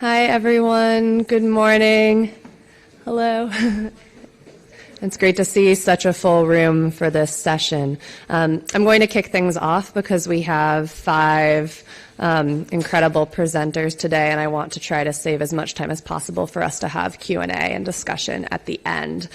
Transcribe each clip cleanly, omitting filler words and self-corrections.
Hi, everyone. Good morning. Hello. It's great to see such a full room for this session. I'm going to kick things off because we have 5 incredible presenters today, and I want to try to save as much time as possible for us to have Q&A and discussion at the end.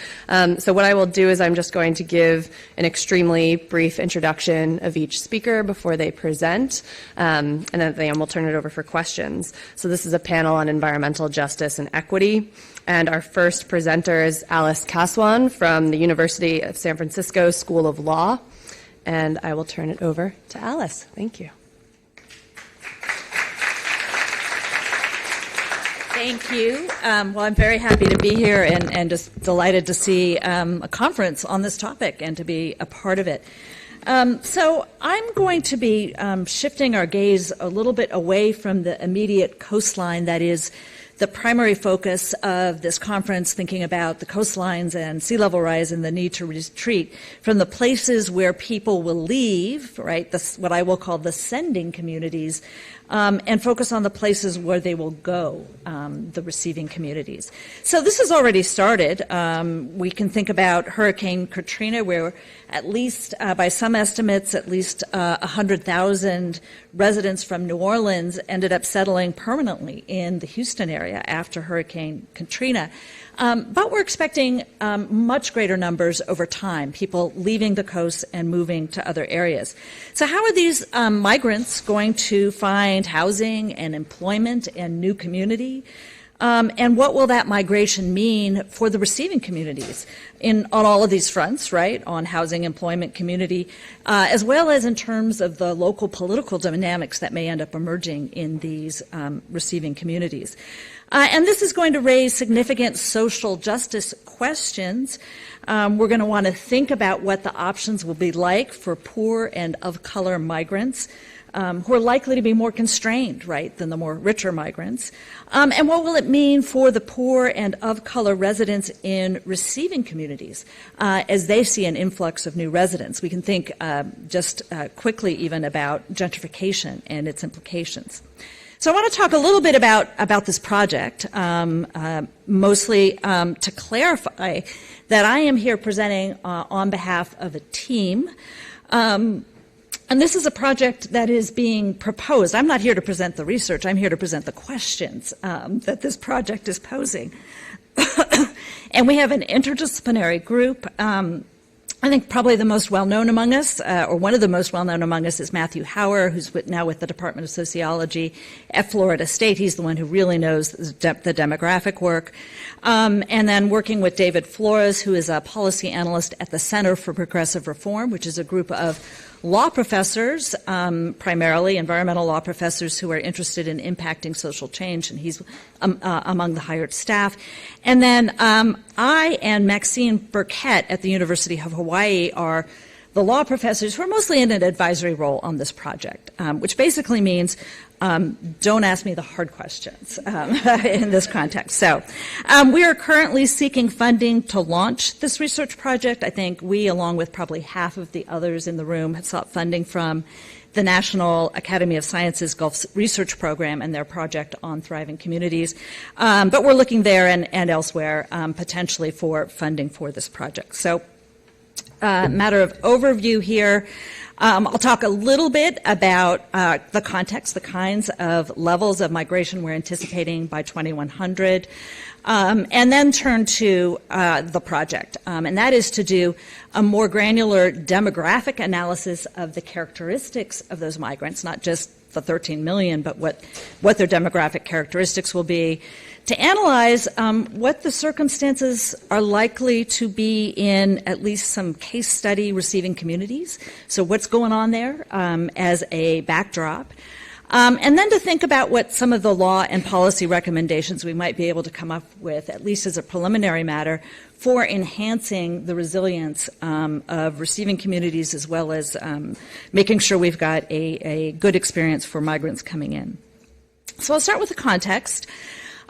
So what I will do is I'm just going to give an extremely brief introduction of each speaker before they present, and then at the end we'll turn it over for questions. So this is a panel on environmental justice and equity. And our first presenter is Alice Kaswan from the University of San Francisco School of Law. And I will turn it over to Alice. Thank you. Thank you. Well, I'm very happy to be here and just delighted to see a conference on this topic and to be a part of it. So I'm going to be shifting our gaze a little bit away from the immediate coastline that is the primary focus of this conference, thinking about the coastlines and sea level rise and the need to retreat from the places where people will leave, right, what I will call the sending communities, and focus on the places where they will go, the receiving communities. So this has already started. We can think about Hurricane Katrina, where at least, by some estimates, at least 100,000 residents from New Orleans ended up settling permanently in the Houston area after Hurricane Katrina. But we're expecting much greater numbers over time, people leaving the coast and moving to other areas. So how are these migrants going to find housing and employment and new community? And what will that migration mean for the receiving communities on all of these fronts, right, on housing, employment, community, as well as in terms of the local political dynamics that may end up emerging in these receiving communities? And this is going to raise significant social justice questions. We're going to want to think about what the options will be like for poor and of color migrants who are likely to be more constrained, right, than the more richer migrants. And what will it mean for the poor and of color residents in receiving communities as they see an influx of new residents? We can think just quickly even about gentrification and its implications. So I want to talk a little bit about this project, mostly to clarify that I am here presenting on behalf of a team. And this is a project that is being proposed. I'm not here to present the research. I'm here to present the questions that this project is posing. And we have an interdisciplinary group. I think probably the most well-known among us, or one of the most well-known among us, is Matthew Hauer, who's now with the Department of Sociology at Florida State. He's the one who really knows the demographic work. And then working with David Flores, who is a policy analyst at the Center for Progressive Reform, which is a group of law professors, primarily environmental law professors who are interested in impacting social change, and he's among the hired staff. And then I and Maxine Burkett at the University of Hawaii are the law professors who are mostly in an advisory role on this project, which basically means don't ask me the hard questions in this context. So we are currently seeking funding to launch this research project. I think we, along with probably half of the others in the room, have sought funding from the National Academy of Sciences Gulf Research Program and their project on thriving communities. But we're looking there and elsewhere potentially for funding for this project. So matter of overview here. I'll talk a little bit about the context, the kinds of levels of migration we're anticipating by 2100, and then turn to the project. And that is to do a more granular demographic analysis of the characteristics of those migrants, not just the 13 million, but what their demographic characteristics will be, to analyze what the circumstances are likely to be in at least some case study receiving communities. So what's going on there as a backdrop. And then to think about what some of the law and policy recommendations we might be able to come up with, at least as a preliminary matter, for enhancing the resilience of receiving communities as well as making sure we've got a good experience for migrants coming in. So I'll start with the context.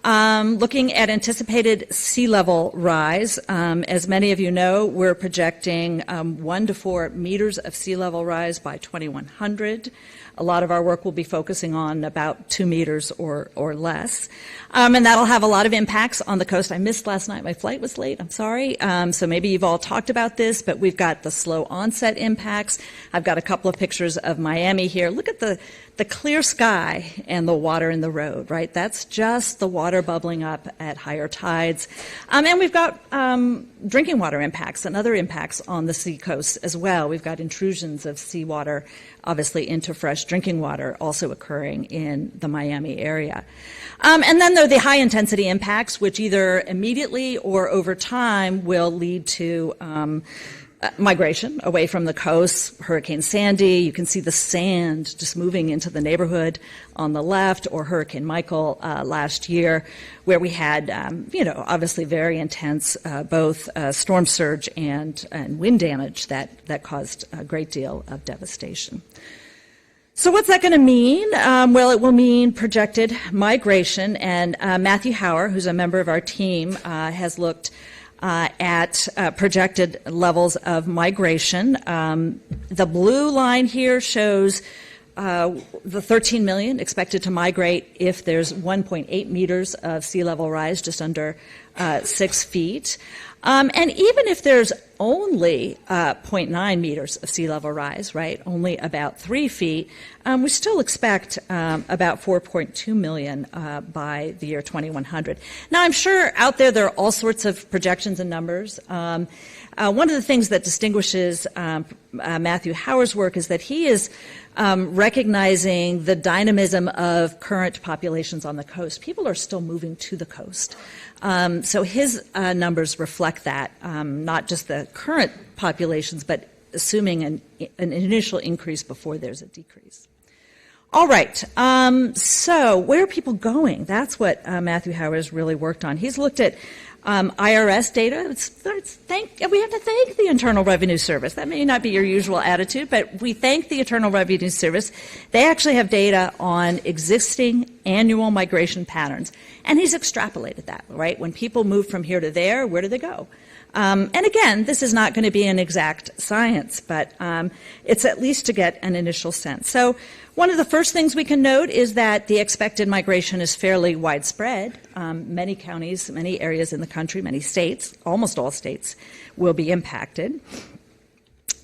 Looking at anticipated sea level rise, as many of you know, we're projecting 1 to 4 meters of sea level rise by 2100. a lot of our work will be focusing on about 2 meters or less. And that'll have a lot of impacts on the coast. I missed last night. My flight was late. I'm sorry. So maybe you've all talked about this, but we've got the slow onset impacts. I've got a couple of pictures of Miami here. Look at the clear sky and the water in the road, right? That's just the water bubbling up at higher tides. And we've got drinking water impacts and other impacts on the seacoast as well. We've got intrusions of seawater, obviously, into fresh drinking water also occurring in the Miami area. And then there are the high-intensity impacts, which either immediately or over time will lead to migration away from the coast. Hurricane Sandy, you can see the sand just moving into the neighborhood on the left, or Hurricane Michael last year, where we had, obviously very intense both storm surge and wind damage that caused a great deal of devastation. So what's that going to mean? Well, it will mean projected migration, and Matthew Hauer, who's a member of our team, has looked at projected levels of migration. The blue line here shows the 13 million expected to migrate if there's 1.8 meters of sea level rise, just under 6 feet. And even if there's only 0.9 meters of sea level rise, right, only about 3 feet, we still expect about 4.2 million by the year 2100. Now, I'm sure out there are all sorts of projections and numbers. One of the things that distinguishes Matthew Hauer's work is that he is recognizing the dynamism of current populations on the coast. People are still moving to the coast. So his numbers reflect that, not just the current populations, but assuming an initial increase before there's a decrease. All right, so where are people going? That's what Matthew Hauer has really worked on. He's looked at IRS data. We have to thank the Internal Revenue Service. That may not be your usual attitude, but we thank the Internal Revenue Service. They actually have data on existing annual migration patterns, and he's extrapolated that, right? When people move from here to there, where do they go? And again, this is not going to be an exact science, but it's at least to get an initial sense. So one of the first things we can note is that the expected migration is fairly widespread. Many counties, many areas in the country, many states, almost all states, will be impacted.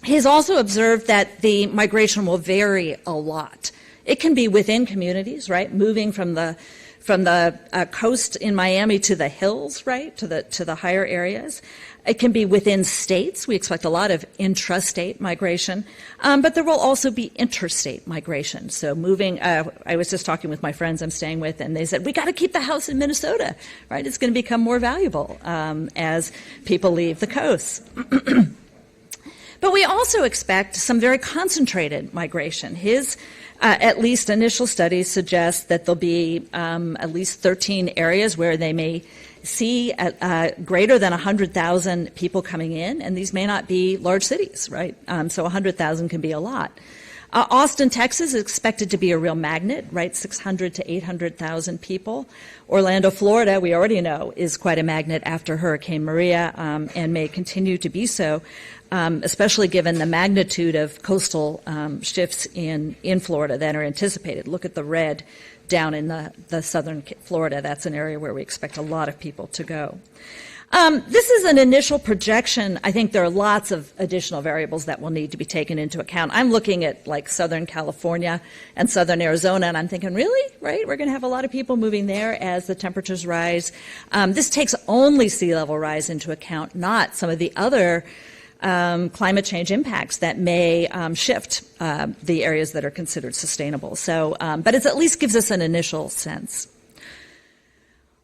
He's also observed that the migration will vary a lot. It can be within communities, right, moving from the coast in Miami to the hills, right, to the higher areas. It can be within states. We expect a lot of intrastate migration, but there will also be interstate migration. So moving, I was just talking with my friends I'm staying with, and they said, we got to keep the house in Minnesota, right? It's going to become more valuable as people leave the coast. But we also expect some very concentrated migration. His at least initial studies suggest that there'll be at least 13 areas where they may see greater than 100,000 people coming in, and these may not be large cities, right? So 100,000 can be a lot. Austin, Texas is expected to be a real magnet, right? 600 to 800,000 people. Orlando, Florida, we already know, is quite a magnet after Hurricane Maria and may continue to be so, especially given the magnitude of coastal shifts in Florida that are anticipated. Look at the red down in the southern Florida. That's an area where we expect a lot of people to go. This is an initial projection. I think there are lots of additional variables that will need to be taken into account. I'm looking at like Southern California and Southern Arizona, and I'm thinking, really? Right? We're going to have a lot of people moving there as the temperatures rise. This takes only sea level rise into account, not some of the other climate change impacts that may shift the areas that are considered sustainable. So, but it at least gives us an initial sense.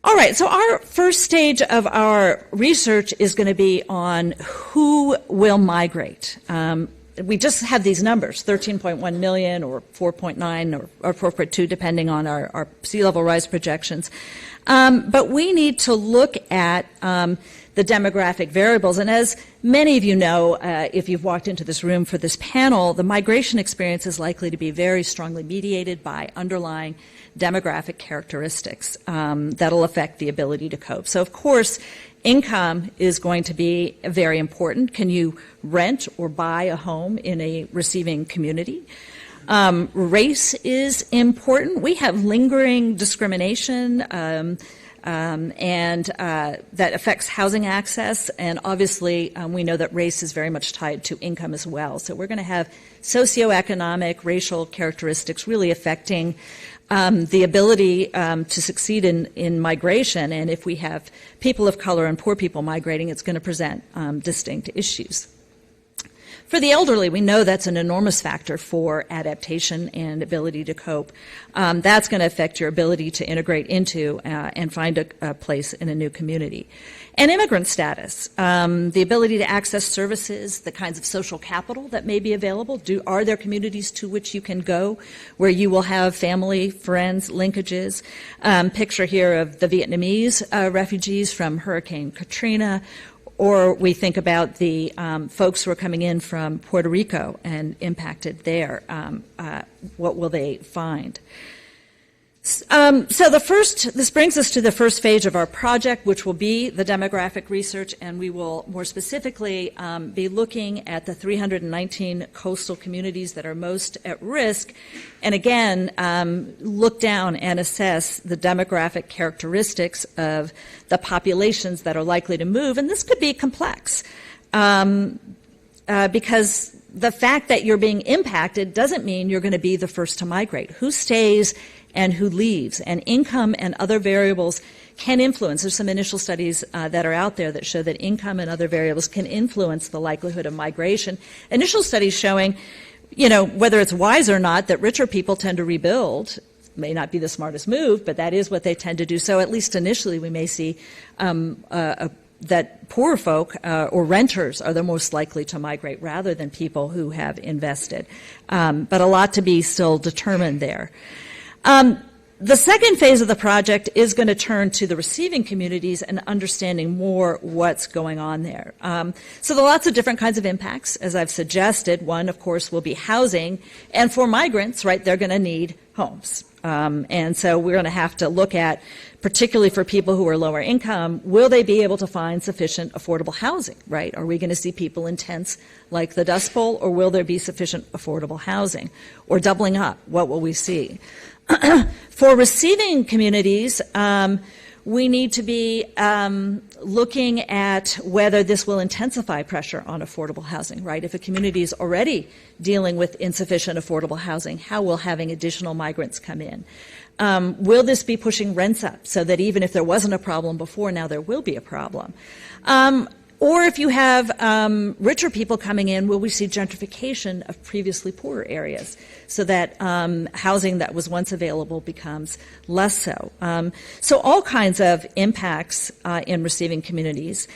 All right, so our first stage of our research is going to be on who will migrate. We just have these numbers, 13.1 million or 4.9 or 4.2, depending on our sea level rise projections. But we need to look at the demographic variables. And as many of you know, if you've walked into this room for this panel, the migration experience is likely to be very strongly mediated by underlying demographic characteristics that'll affect the ability to cope. So, of course, income is going to be very important. Can you rent or buy a home in a receiving community? Race is important. We have lingering discrimination and that affects housing access, and obviously we know that race is very much tied to income as well. So we're going to have socioeconomic, racial characteristics really affecting the ability to succeed in migration, and if we have people of color and poor people migrating, it's going to present distinct issues. For the elderly, we know that's an enormous factor for adaptation and ability to cope. That's going to affect your ability to integrate into and find a place in a new community. And immigrant status, the ability to access services, the kinds of social capital that may be available. Are there communities to which you can go where you will have family, friends, linkages? Picture here of the Vietnamese refugees from Hurricane Katrina. Or we think about the folks who are coming in from Puerto Rico and impacted there. What will they find? So this brings us to the first phase of our project, which will be the demographic research, and we will more specifically be looking at the 319 coastal communities that are most at risk, and again, look down and assess the demographic characteristics of the populations that are likely to move, and this could be complex because the fact that you're being impacted doesn't mean you're going to be the first to migrate. Who stays and who leaves, and income and other variables can influence. There's some initial studies that are out there that show that income and other variables can influence the likelihood of migration. Initial studies showing, whether it's wise or not, that richer people tend to rebuild. May not be the smartest move, but that is what they tend to do. So at least initially we may see that poorer folk or renters are the most likely to migrate rather than people who have invested. But a lot to be still determined there. The second phase of the project is going to turn to the receiving communities and understanding more what's going on there. So there are lots of different kinds of impacts, as I've suggested. One, of course, will be housing. And for migrants, right, they're going to need homes. And so we're going to have to look at, particularly for people who are lower income, will they be able to find sufficient affordable housing, right? Are we going to see people in tents like the Dust Bowl, or will there be sufficient affordable housing? Or doubling up, what will we see? For receiving communities, we need to be looking at whether this will intensify pressure on affordable housing, right? If a community is already dealing with insufficient affordable housing, how will having additional migrants come in? Will this be pushing rents up so that even if there wasn't a problem before, now there will be a problem? Or if you have richer people coming in, will we see gentrification of previously poorer areas so that housing that was once available becomes less so? So all kinds of impacts in receiving communities.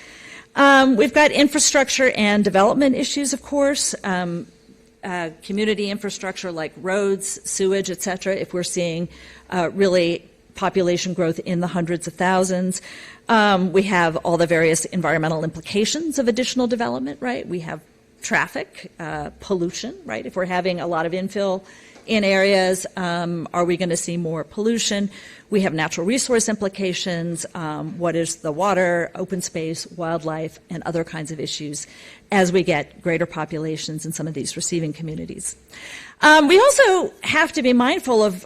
We've got infrastructure and development issues, of course. Community infrastructure like roads, sewage, et cetera, if we're seeing really population growth in the hundreds of thousands. We have all the various environmental implications of additional development, right? We have traffic, pollution, right? If we're having a lot of infill in areas, are we going to see more pollution? We have natural resource implications. What is the water, open space, wildlife, and other kinds of issues as we get greater populations in some of these receiving communities. We also have to be mindful of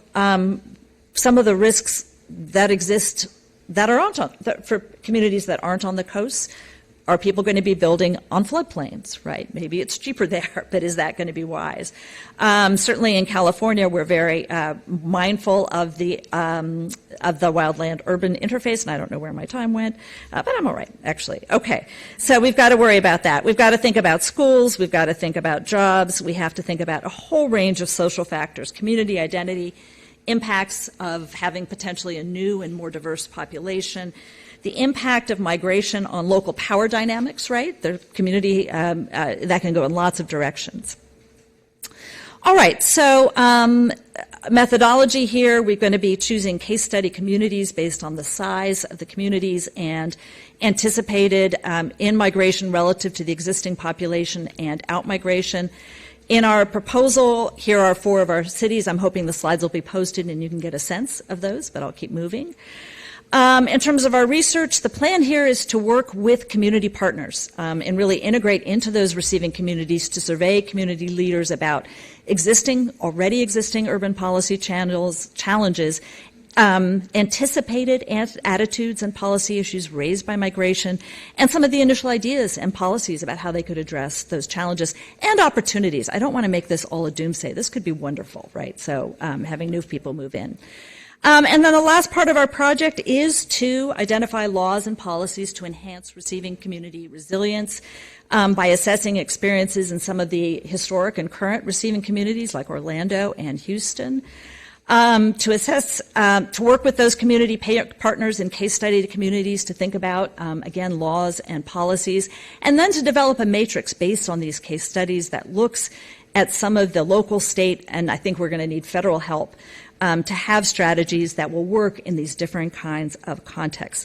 some of the risks that exist that are for communities that aren't on the coast. Are people going to be building on floodplains, right? Maybe it's cheaper there, but is that going to be wise? Certainly in California, we're very mindful of the wildland-urban interface, and I don't know where my time went, but I'm all right, actually. Okay, so we've got to worry about that. We've got to think about schools. We've got to think about jobs. We have to think about a whole range of social factors, community identity, impacts of having potentially a new and more diverse population, the impact of migration on local power dynamics, right? The community, that can go in lots of directions. All right, so methodology here, we're going to be choosing case study communities based on the size of the communities and anticipated in-migration relative to the existing population and out-migration. In our proposal, here are 4 of our cities. I'm hoping the slides will be posted and you can get a sense of those, but I'll keep moving. In terms of our research, the plan here is to work with community partners and really integrate into those receiving communities to survey community leaders about already existing urban policy challenges, anticipated attitudes and policy issues raised by migration, and some of the initial ideas and policies about how they could address those challenges and opportunities. I don't want to make this all a doomsday. This could be wonderful, right? So having new people move in. And then the last part of our project is to identify laws and policies to enhance receiving community resilience by assessing experiences in some of the historic and current receiving communities like Orlando and Houston. To work with those community partners in case study communities to think about, again, laws and policies, and then to develop a matrix based on these case studies that looks at some of the local, state, and I think we're going to need federal help to have strategies that will work in these different kinds of contexts.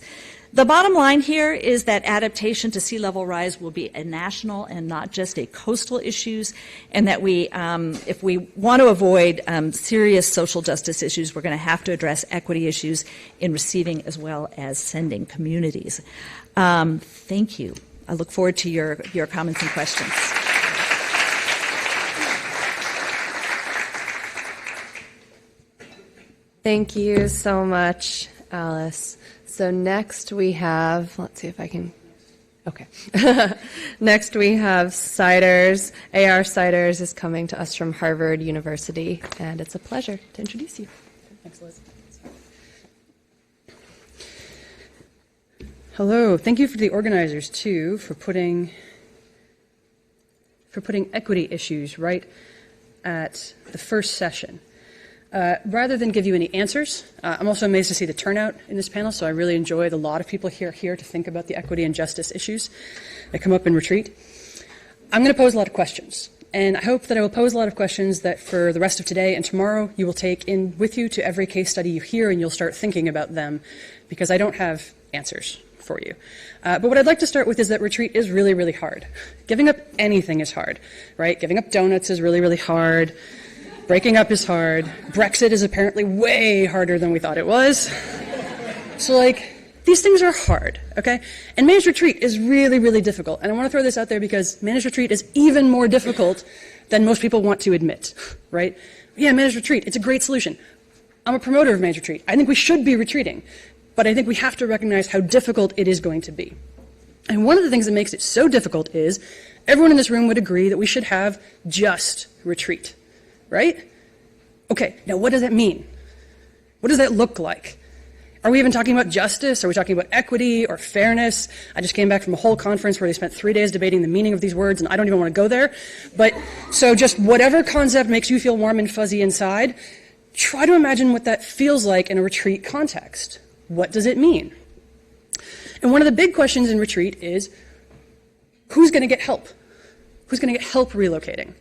The bottom line here is that adaptation to sea level rise will be a national and not just a coastal issues, and that if we want to avoid serious social justice issues, we're going to have to address equity issues in receiving as well as sending communities. Thank you. I look forward to your comments and questions. Thank you so much, Alice. So next we have, let's see if I can, okay. Next we have Siders. A.R. Siders is coming to us from Harvard University, and it's a pleasure to introduce you. Thanks, Liz. Hello. Thank you for the organizers, too, for putting equity issues right at the first session. Rather than give you any answers, I'm also amazed to see the turnout in this panel, so I really enjoyed a lot of people here to think about the equity and justice issues that come up in retreat. I'm going to pose a lot of questions, and I hope that I will pose a lot of questions that for the rest of today and tomorrow you will take in with you to every case study you hear, and you'll start thinking about them, because I don't have answers for you. But what I'd like to start with is that retreat is really, really hard. Giving up anything is hard, right? Giving up donuts is really, really hard. Breaking up is hard. Brexit is apparently way harder than we thought it was. So, these things are hard, okay? And managed retreat is really, really difficult. And I want to throw this out there because managed retreat is even more difficult than most people want to admit, right? Yeah, managed retreat, it's a great solution. I'm a promoter of managed retreat. I think we should be retreating. But I think we have to recognize how difficult it is going to be. And one of the things that makes it so difficult is everyone in this room would agree that we should have just retreat. Right? Okay, now what does that mean? What does that look like? Are we even talking about justice? Are we talking about equity or fairness? I just came back from a whole conference where they spent 3 days debating the meaning of these words, and I don't even want to go there. But so just whatever concept makes you feel warm and fuzzy inside, try to imagine what that feels like in a retreat context. What does it mean? And one of the big questions in retreat is, who's going to get help? Who's going to get help relocating?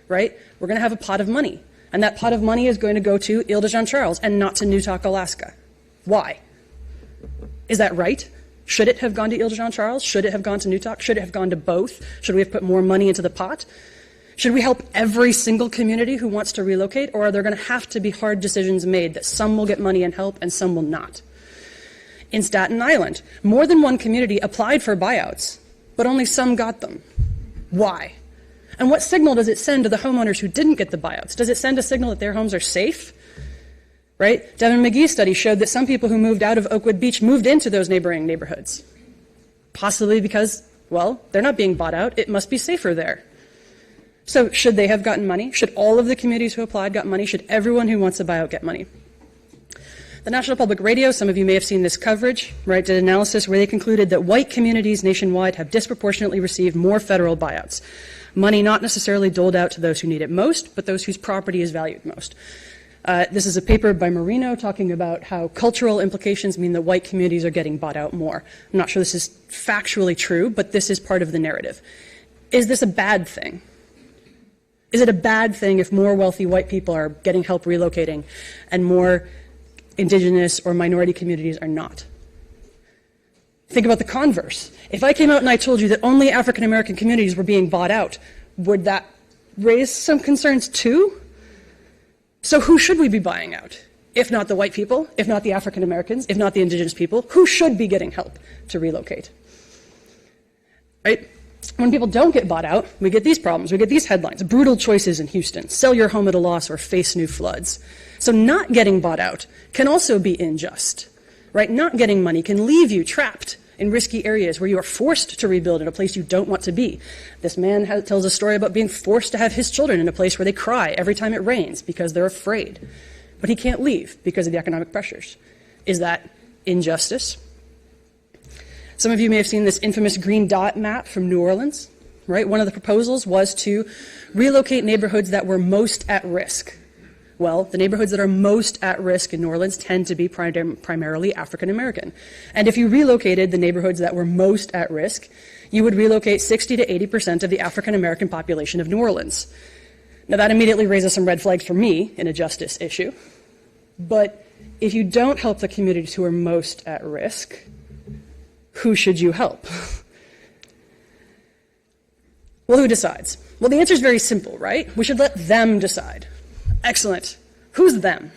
Right? We're going to have a pot of money, and that pot of money is going to go to Ile-de-Jean-Charles and not to Newtok, Alaska. Why? Is that right? Should it have gone to Ile-de-Jean-Charles? Should it have gone to Newtok? Should it have gone to both? Should we have put more money into the pot? Should we help every single community who wants to relocate, or are there going to have to be hard decisions made that some will get money and help and some will not? In Staten Island, more than one community applied for buyouts, but only some got them. Why? And what signal does it send to the homeowners who didn't get the buyouts? Does it send a signal that their homes are safe? Right? Devin McGee's study showed that some people who moved out of Oakwood Beach moved into those neighboring neighborhoods. Possibly because, well, they're not being bought out. It must be safer there. So should they have gotten money? Should all of the communities who applied got money? Should everyone who wants a buyout get money? The National Public Radio, some of you may have seen this coverage, right, did an analysis where they concluded that white communities nationwide have disproportionately received more federal buyouts. Money not necessarily doled out to those who need it most, but those whose property is valued most. This is a paper by Marino talking about how cultural implications mean that white communities are getting bought out more. I'm not sure this is factually true, but this is part of the narrative. Is this a bad thing? Is it a bad thing if more wealthy white people are getting help relocating and more indigenous or minority communities are not? Think about the converse. If I came out and I told you that only African American communities were being bought out, would that raise some concerns too? So who should we be buying out? If not the white people, if not the African Americans, if not the indigenous people, who should be getting help to relocate? Right? When people don't get bought out, we get these problems. We get these headlines: brutal choices in Houston, sell your home at a loss or face new floods. So not getting bought out can also be unjust, right? Not getting money can leave you trapped in risky areas where you are forced to rebuild in a place you don't want to be. This man tells a story about being forced to have his children in a place where they cry every time it rains because they're afraid. But he can't leave because of the economic pressures. Is that injustice? Some of you may have seen this infamous green dot map from New Orleans, right? One of the proposals was to relocate neighborhoods that were most at risk. Well, the neighborhoods that are most at risk in New Orleans tend to be primarily African American. And if you relocated the neighborhoods that were most at risk, you would relocate 60 to 80% of the African American population of New Orleans. Now, that immediately raises some red flags for me in a justice issue. But if you don't help the communities who are most at risk, who should you help? Well, who decides? Well, the answer is very simple, right? We should let them decide. Excellent. Who's them?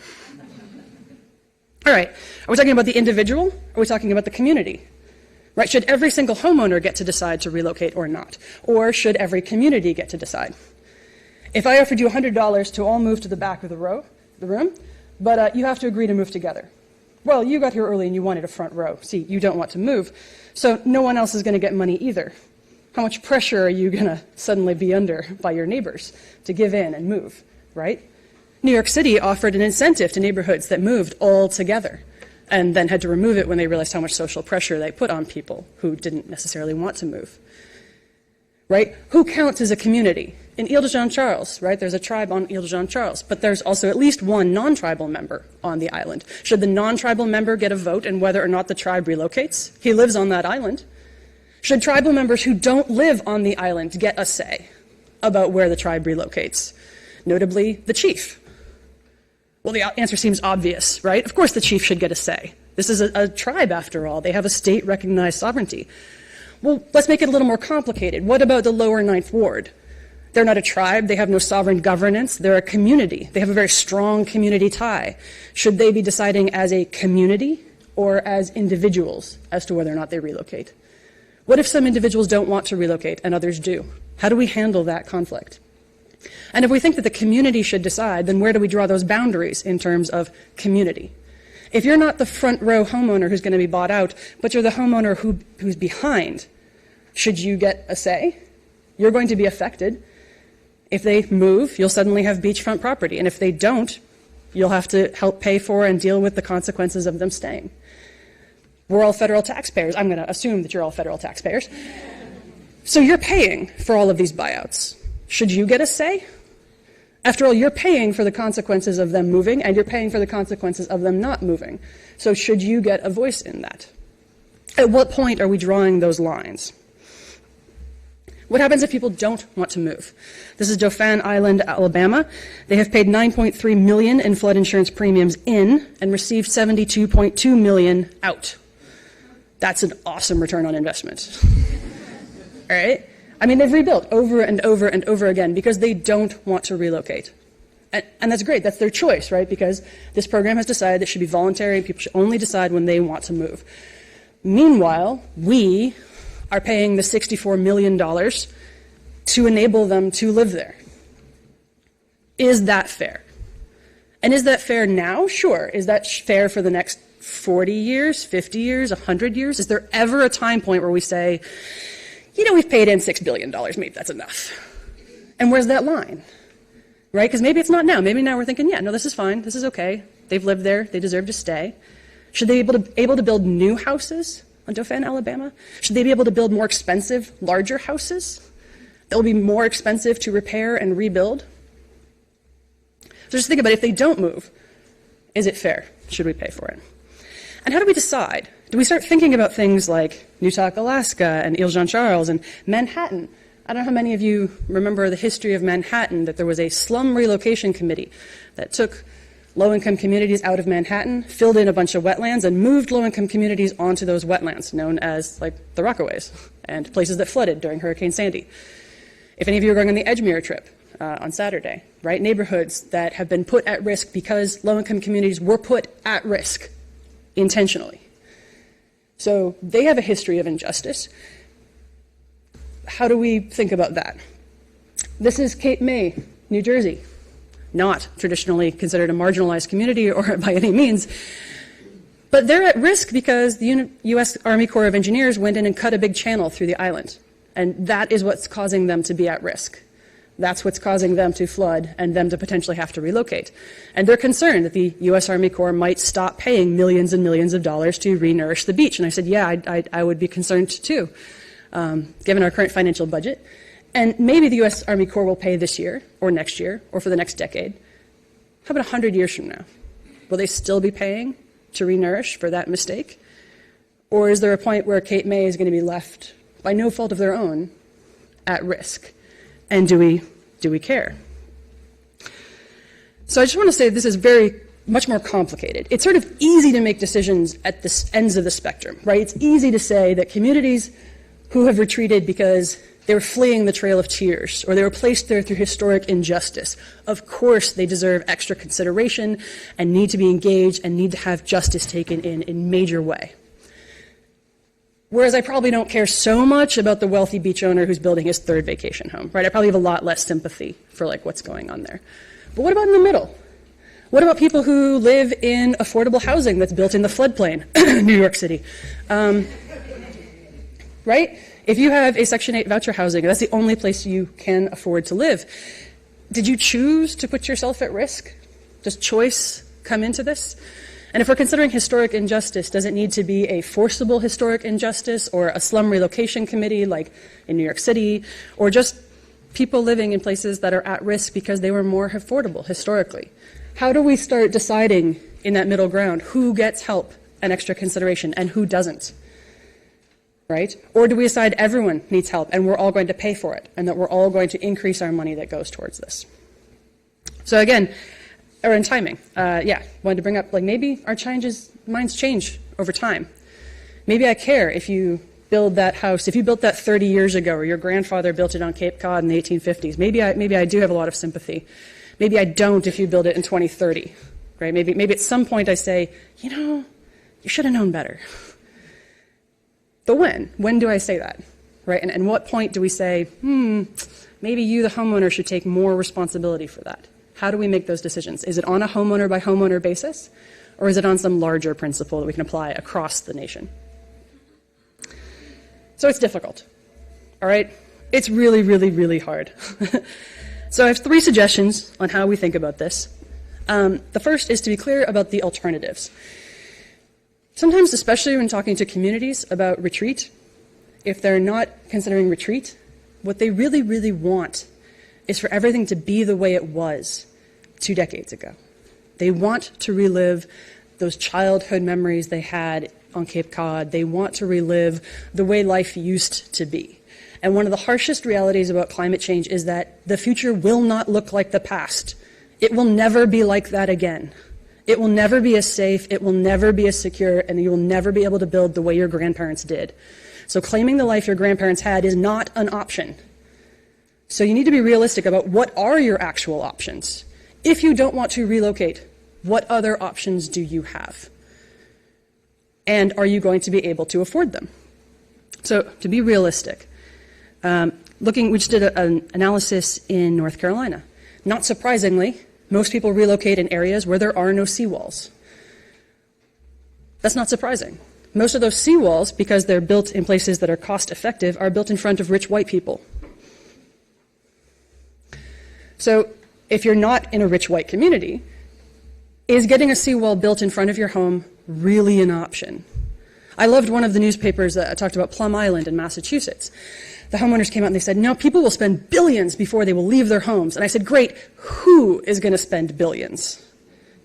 All right. Are we talking about the individual? Or are we talking about the community? Right? Should every single homeowner get to decide to relocate or not? Or should every community get to decide? If I offered you $100 to all move to the back of the room, but you have to agree to move together. Well, you got here early and you wanted a front row. See, you don't want to move, so no one else is going to get money either. How much pressure are you going to suddenly be under by your neighbors to give in and move, right? New York City offered an incentive to neighborhoods that moved all together and then had to remove it when they realized how much social pressure they put on people who didn't necessarily want to move, right? Who counts as a community? In Ile-de-Jean-Charles, right, there's a tribe on Ile-de-Jean-Charles, but there's also at least one non-tribal member on the island. Should the non-tribal member get a vote in whether or not the tribe relocates? He lives on that island. Should tribal members who don't live on the island get a say about where the tribe relocates? Notably, the chief. Well, the answer seems obvious, right? Of course the chief should get a say. This is a tribe, after all. They have a state-recognized sovereignty. Well, let's make it a little more complicated. What about the lower Ninth Ward? They're not a tribe. They have no sovereign governance. They're a community. They have a very strong community tie. Should they be deciding as a community or as individuals as to whether or not they relocate? What if some individuals don't want to relocate and others do? How do we handle that conflict? And if we think that the community should decide, then where do we draw those boundaries in terms of community? If you're not the front row homeowner who's going to be bought out, but you're the homeowner who's behind, should you get a say? You're going to be affected. If they move, you'll suddenly have beachfront property. And if they don't, you'll have to help pay for and deal with the consequences of them staying. We're all federal taxpayers. I'm going to assume that you're all federal taxpayers. So you're paying for all of these buyouts. Should you get a say? After all, you're paying for the consequences of them moving, and you're paying for the consequences of them not moving. So should you get a voice in that? At what point are we drawing those lines? What happens if people don't want to move? This is Dauphin Island, Alabama. They have paid $9.3 million in flood insurance premiums in and received $72.2 million out. That's an awesome return on investment. All right? I mean, they've rebuilt over and over and over again because they don't want to relocate. And that's great. That's their choice, right? Because this program has decided it should be voluntary and people should only decide when they want to move. Meanwhile, we are paying the $64 million to enable them to live there. Is that fair? And is that fair now? Sure. Is that fair for the next 40 years, 50 years, 100 years? Is there ever a time point where we say, you know, we've paid in $6 billion, maybe that's enough? And where's that line? Right? Because maybe it's not now. Maybe now we're thinking, yeah, no, this is fine. This is okay. They've lived there. They deserve to stay. Should they be able to build new houses on Dauphin, Alabama? Should they be able to build more expensive, larger houses that will be more expensive to repair and rebuild? So just think about it. If they don't move, is it fair? Should we pay for it? And how do we decide? Do we start thinking about things like Newtok, Alaska, and Ile-de-Jean-Charles, and Manhattan? I don't know how many of you remember the history of Manhattan, that there was a slum relocation committee that took low-income communities out of Manhattan, filled in a bunch of wetlands, and moved low-income communities onto those wetlands, known as, like, the Rockaways, and places that flooded during Hurricane Sandy. If any of you are going on the Edgemere trip, on Saturday, right? Neighborhoods that have been put at risk because low-income communities were put at risk intentionally. So they have a history of injustice. How do we think about that? This is Cape May, New Jersey. Not traditionally considered a marginalized community or by any means, but they're at risk because the U.S. Army Corps of Engineers went in and cut a big channel through the island. And that is what's causing them to be at risk. That's what's causing them to flood and them to potentially have to relocate. And they're concerned that the U.S. Army Corps might stop paying millions and millions of dollars to re-nourish the beach. And I said, yeah, I would be concerned too, given our current financial budget. And maybe the U.S. Army Corps will pay this year or next year or for the next decade. How about 100 years from now? Will they still be paying to re-nourish for that mistake? Or is there a point where Cape May is going to be left by no fault of their own at risk? And do we care? So I just want to say this is much more complicated. It's sort of easy to make decisions at the ends of the spectrum, right? It's easy to say that communities who have retreated because they were fleeing the Trail of Tears, or they were placed there through historic injustice. Of course, they deserve extra consideration and need to be engaged and need to have justice taken in a major way. Whereas I probably don't care so much about the wealthy beach owner who's building his third vacation home, right? I probably have a lot less sympathy for what's going on there. But what about in the middle? What about people who live in affordable housing that's built in the floodplain, New York City? Right? If you have a Section 8 voucher housing, that's the only place you can afford to live. Did you choose to put yourself at risk? Does choice come into this? And if we're considering historic injustice, does it need to be a forcible historic injustice or a slum relocation committee like in New York City, or just people living in places that are at risk because they were more affordable historically? How do we start deciding in that middle ground who gets help and extra consideration and who doesn't? Right? Or do we decide everyone needs help and we're all going to pay for it and that we're all going to increase our money that goes towards this? So again, or in timing, wanted to bring up maybe our minds change over time. Maybe I care if you build that house, if you built that 30 years ago or your grandfather built it on Cape Cod in the 1850s. Maybe I do have a lot of sympathy. Maybe I don't if you build it in 2030, right? Maybe at some point I say, you should have known better. But when do I say that, right? And what point do we say, maybe you, the homeowner, should take more responsibility for that? How do we make those decisions? Is it on a homeowner by homeowner basis, or is it on some larger principle that we can apply across the nation? So it's difficult, all right? It's really, really, really hard. So I have 3 suggestions on how we think about this. The first is to be clear about the alternatives. Sometimes, especially when talking to communities about retreat, if they're not considering retreat, what they really, really want is for everything to be the way it was 2 decades ago. They want to relive those childhood memories they had on Cape Cod. They want to relive the way life used to be. And one of the harshest realities about climate change is that the future will not look like the past. It will never be like that again. It will never be as safe, it will never be as secure, and you will never be able to build the way your grandparents did. So claiming the life your grandparents had is not an option. So you need to be realistic about what are your actual options. If you don't want to relocate, what other options do you have? And are you going to be able to afford them? So to be realistic, we just did an analysis in North Carolina. Not surprisingly, most people relocate in areas where there are no seawalls. That's not surprising. Most of those seawalls, because they're built in places that are cost effective, are built in front of rich white people. So if you're not in a rich white community, is getting a seawall built in front of your home really an option? I loved one of the newspapers that talked about Plum Island in Massachusetts. The homeowners came out and they said, no, people will spend billions before they will leave their homes. And I said, great, who is going to spend billions?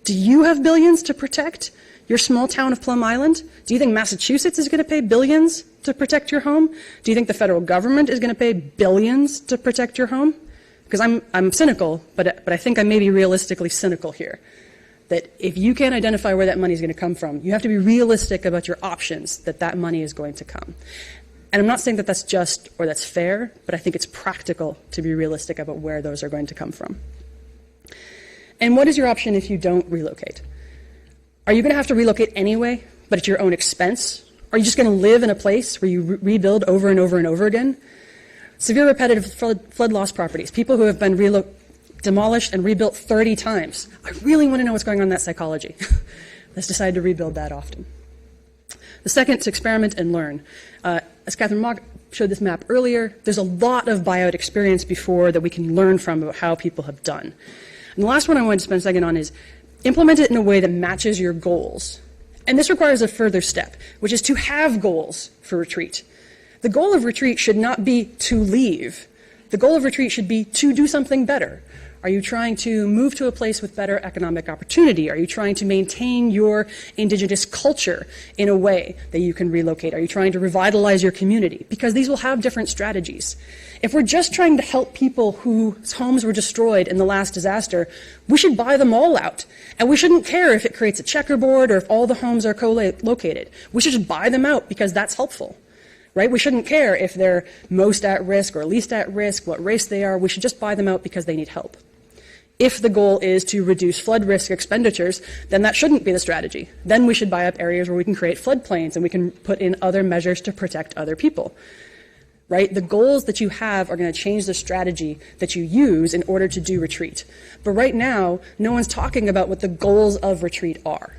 Do you have billions to protect your small town of Plum Island? Do you think Massachusetts is going to pay billions to protect your home? Do you think the federal government is going to pay billions to protect your home? Because I'm cynical, but I think I may be realistically cynical here. That if you can't identify where that money is going to come from, you have to be realistic about your options that money is going to come. And I'm not saying that that's just or that's fair, but I think it's practical to be realistic about where those are going to come from. And what is your option if you don't relocate? Are you going to have to relocate anyway, but at your own expense? Are you just going to live in a place where you rebuild over and over and over again? Severe repetitive flood loss properties, people who have been demolished and rebuilt 30 times. I really want to know what's going on in that psychology. Let's decide to rebuild that often. The second is experiment and learn. As Catherine Mock showed this map earlier, there's a lot of buyout experience before that we can learn from about how people have done. And the last one I wanted to spend a second on is implement it in a way that matches your goals. And this requires a further step, which is to have goals for retreat. The goal of retreat should not be to leave. The goal of retreat should be to do something better. Are you trying to move to a place with better economic opportunity? Are you trying to maintain your indigenous culture in a way that you can relocate? Are you trying to revitalize your community? Because these will have different strategies. If we're just trying to help people whose homes were destroyed in the last disaster, we should buy them all out. And we shouldn't care if it creates a checkerboard or if all the homes are co-located. We should just buy them out because that's helpful. Right? We shouldn't care if they're most at risk or least at risk, what race they are. We should just buy them out because they need help. If the goal is to reduce flood risk expenditures, then that shouldn't be the strategy. Then we should buy up areas where we can create floodplains and we can put in other measures to protect other people. Right? The goals that you have are going to change the strategy that you use in order to do retreat. But right now, no one's talking about what the goals of retreat are.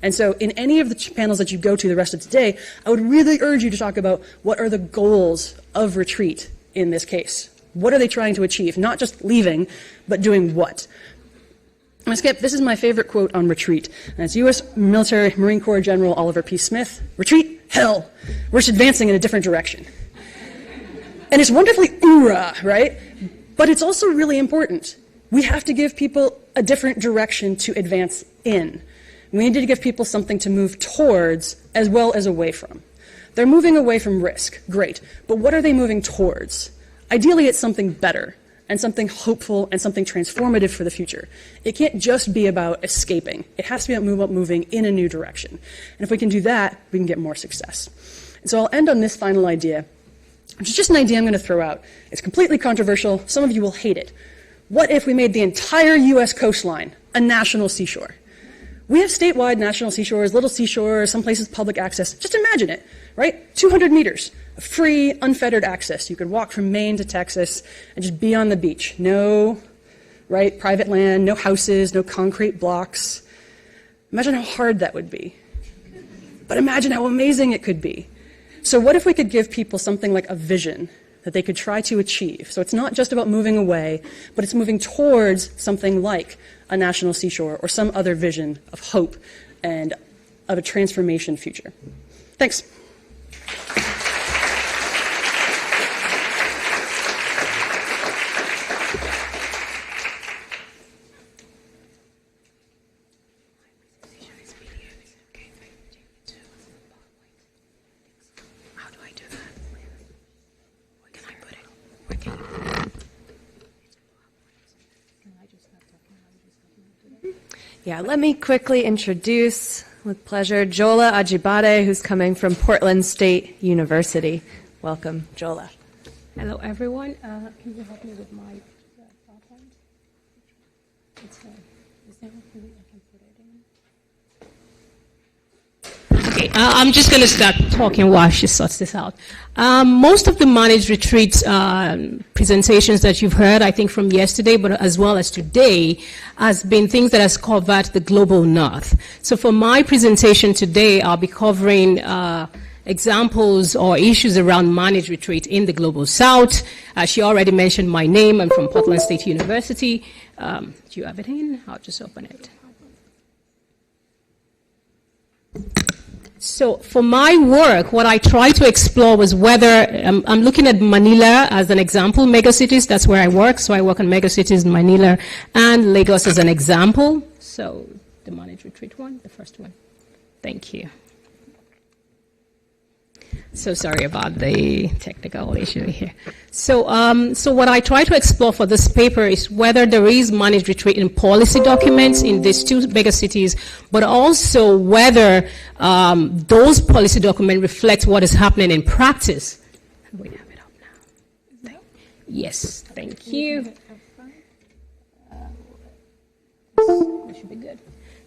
And so in any of the panels that you go to the rest of today, I would really urge you to talk about what are the goals of retreat in this case. What are they trying to achieve? Not just leaving, but doing what? I'm going to skip. This is my favorite quote on retreat. And it's U.S. Marine Corps General Oliver P. Smith. Retreat? Hell. We're just advancing in a different direction. And it's wonderfully oorah, right? But it's also really important. We have to give people a different direction to advance in. We need to give people something to move towards as well as away from. They're moving away from risk. Great. But what are they moving towards? Ideally, it's something better and something hopeful and something transformative for the future. It can't just be about escaping. It has to be about moving in a new direction. And if we can do that, we can get more success. And so I'll end on this final idea, which is just an idea I'm going to throw out. It's completely controversial. Some of you will hate it. What if we made the entire U.S. coastline a national seashore? We have statewide national seashores, little seashores, some places public access. Just imagine it, right? 200 meters of free, unfettered access. You could walk from Maine to Texas and just be on the beach. No, right, private land, no houses, no concrete blocks. Imagine how hard that would be. But imagine how amazing it could be. So what if we could give people something like a vision that they could try to achieve? So it's not just about moving away, but it's moving towards something like a national seashore or some other vision of hope and of a transformation future. Thanks. Yeah, let me quickly introduce, with pleasure, Jolla Ajibade, who's coming from Portland State University. Welcome, Jolla. Hello, everyone. Can you help me with my PowerPoint? Is there a way I can put it in? Okay, I'm just going to start talking while she sorts this out. Most of the managed retreats presentations that you've heard, I think from yesterday, but as well as today, has been things that has covered the global north. So for my presentation today, I'll be covering examples or issues around managed retreat in the global south. She already mentioned my name. I'm from Portland State University. Do you have it in? I'll just open it. So for my work, what I try to explore was whether, I'm looking at Manila as an example, megacities, that's where I work. So I work on megacities in Manila and Lagos as an example. So the managed retreat one, the first one. Thank you. So sorry about the technical issue here. So what I try to explore for this paper is whether there is managed retreat in policy documents in these two megacities, but also whether those policy documents reflect what is happening in practice We have it up now. Yes, thank you. That should be good.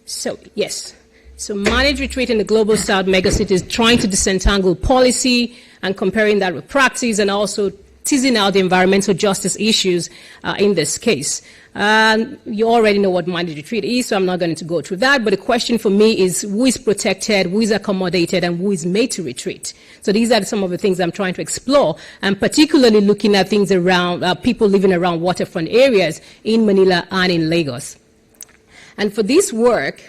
So, yes. So manage retreat in the global south megacities, trying to disentangle policy and comparing that with practice, and also teasing out the environmental justice issues in this case. You already know what managed retreat is, so I'm not going to go through that. But the question for me is who is protected, who is accommodated, and who is made to retreat. So these are some of the things I'm trying to explore, and particularly looking at things around people living around waterfront areas in Manila and in Lagos. And for this work,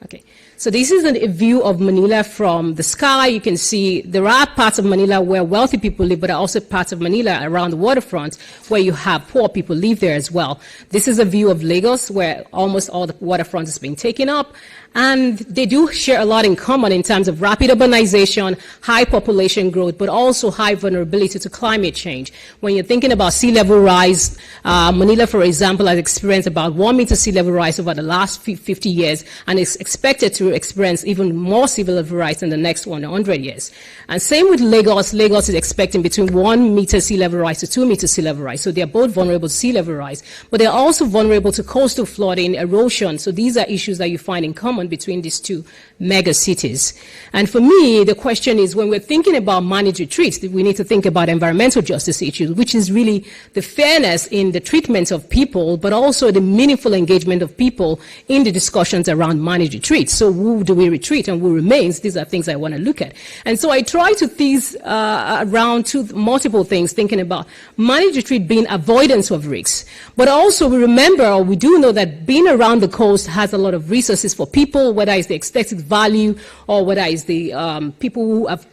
okay. So this is a view of Manila from the sky. You can see there are parts of Manila where wealthy people live, but there are also parts of Manila around the waterfront where you have poor people live there as well. This is a view of Lagos where almost all the waterfront is being taken up. And they do share a lot in common in terms of rapid urbanization, high population growth, but also high vulnerability to climate change. When you're thinking about sea level rise, Manila, for example, has experienced about 1 meter sea level rise over the last 50 years, and is expected to experience even more sea level rise in the next 100 years. And same with Lagos. Lagos is expecting between 1 meter sea level rise to 2 meter sea level rise. So they're both vulnerable to sea level rise, but they're also vulnerable to coastal flooding, erosion. So these are issues that you find in common between these two mega cities. And for me, the question is, when we're thinking about managed retreats, we need to think about environmental justice issues, which is really the fairness in the treatment of people, but also the meaningful engagement of people in the discussions around managed retreats. So who do we retreat and who remains? These are things I want to look at. And so I try to tease around multiple things, thinking about managed retreat being avoidance of risks. But also we remember, or we do know, that being around the coast has a lot of resources for people, whether it's the aesthetic value or whether it's the people who have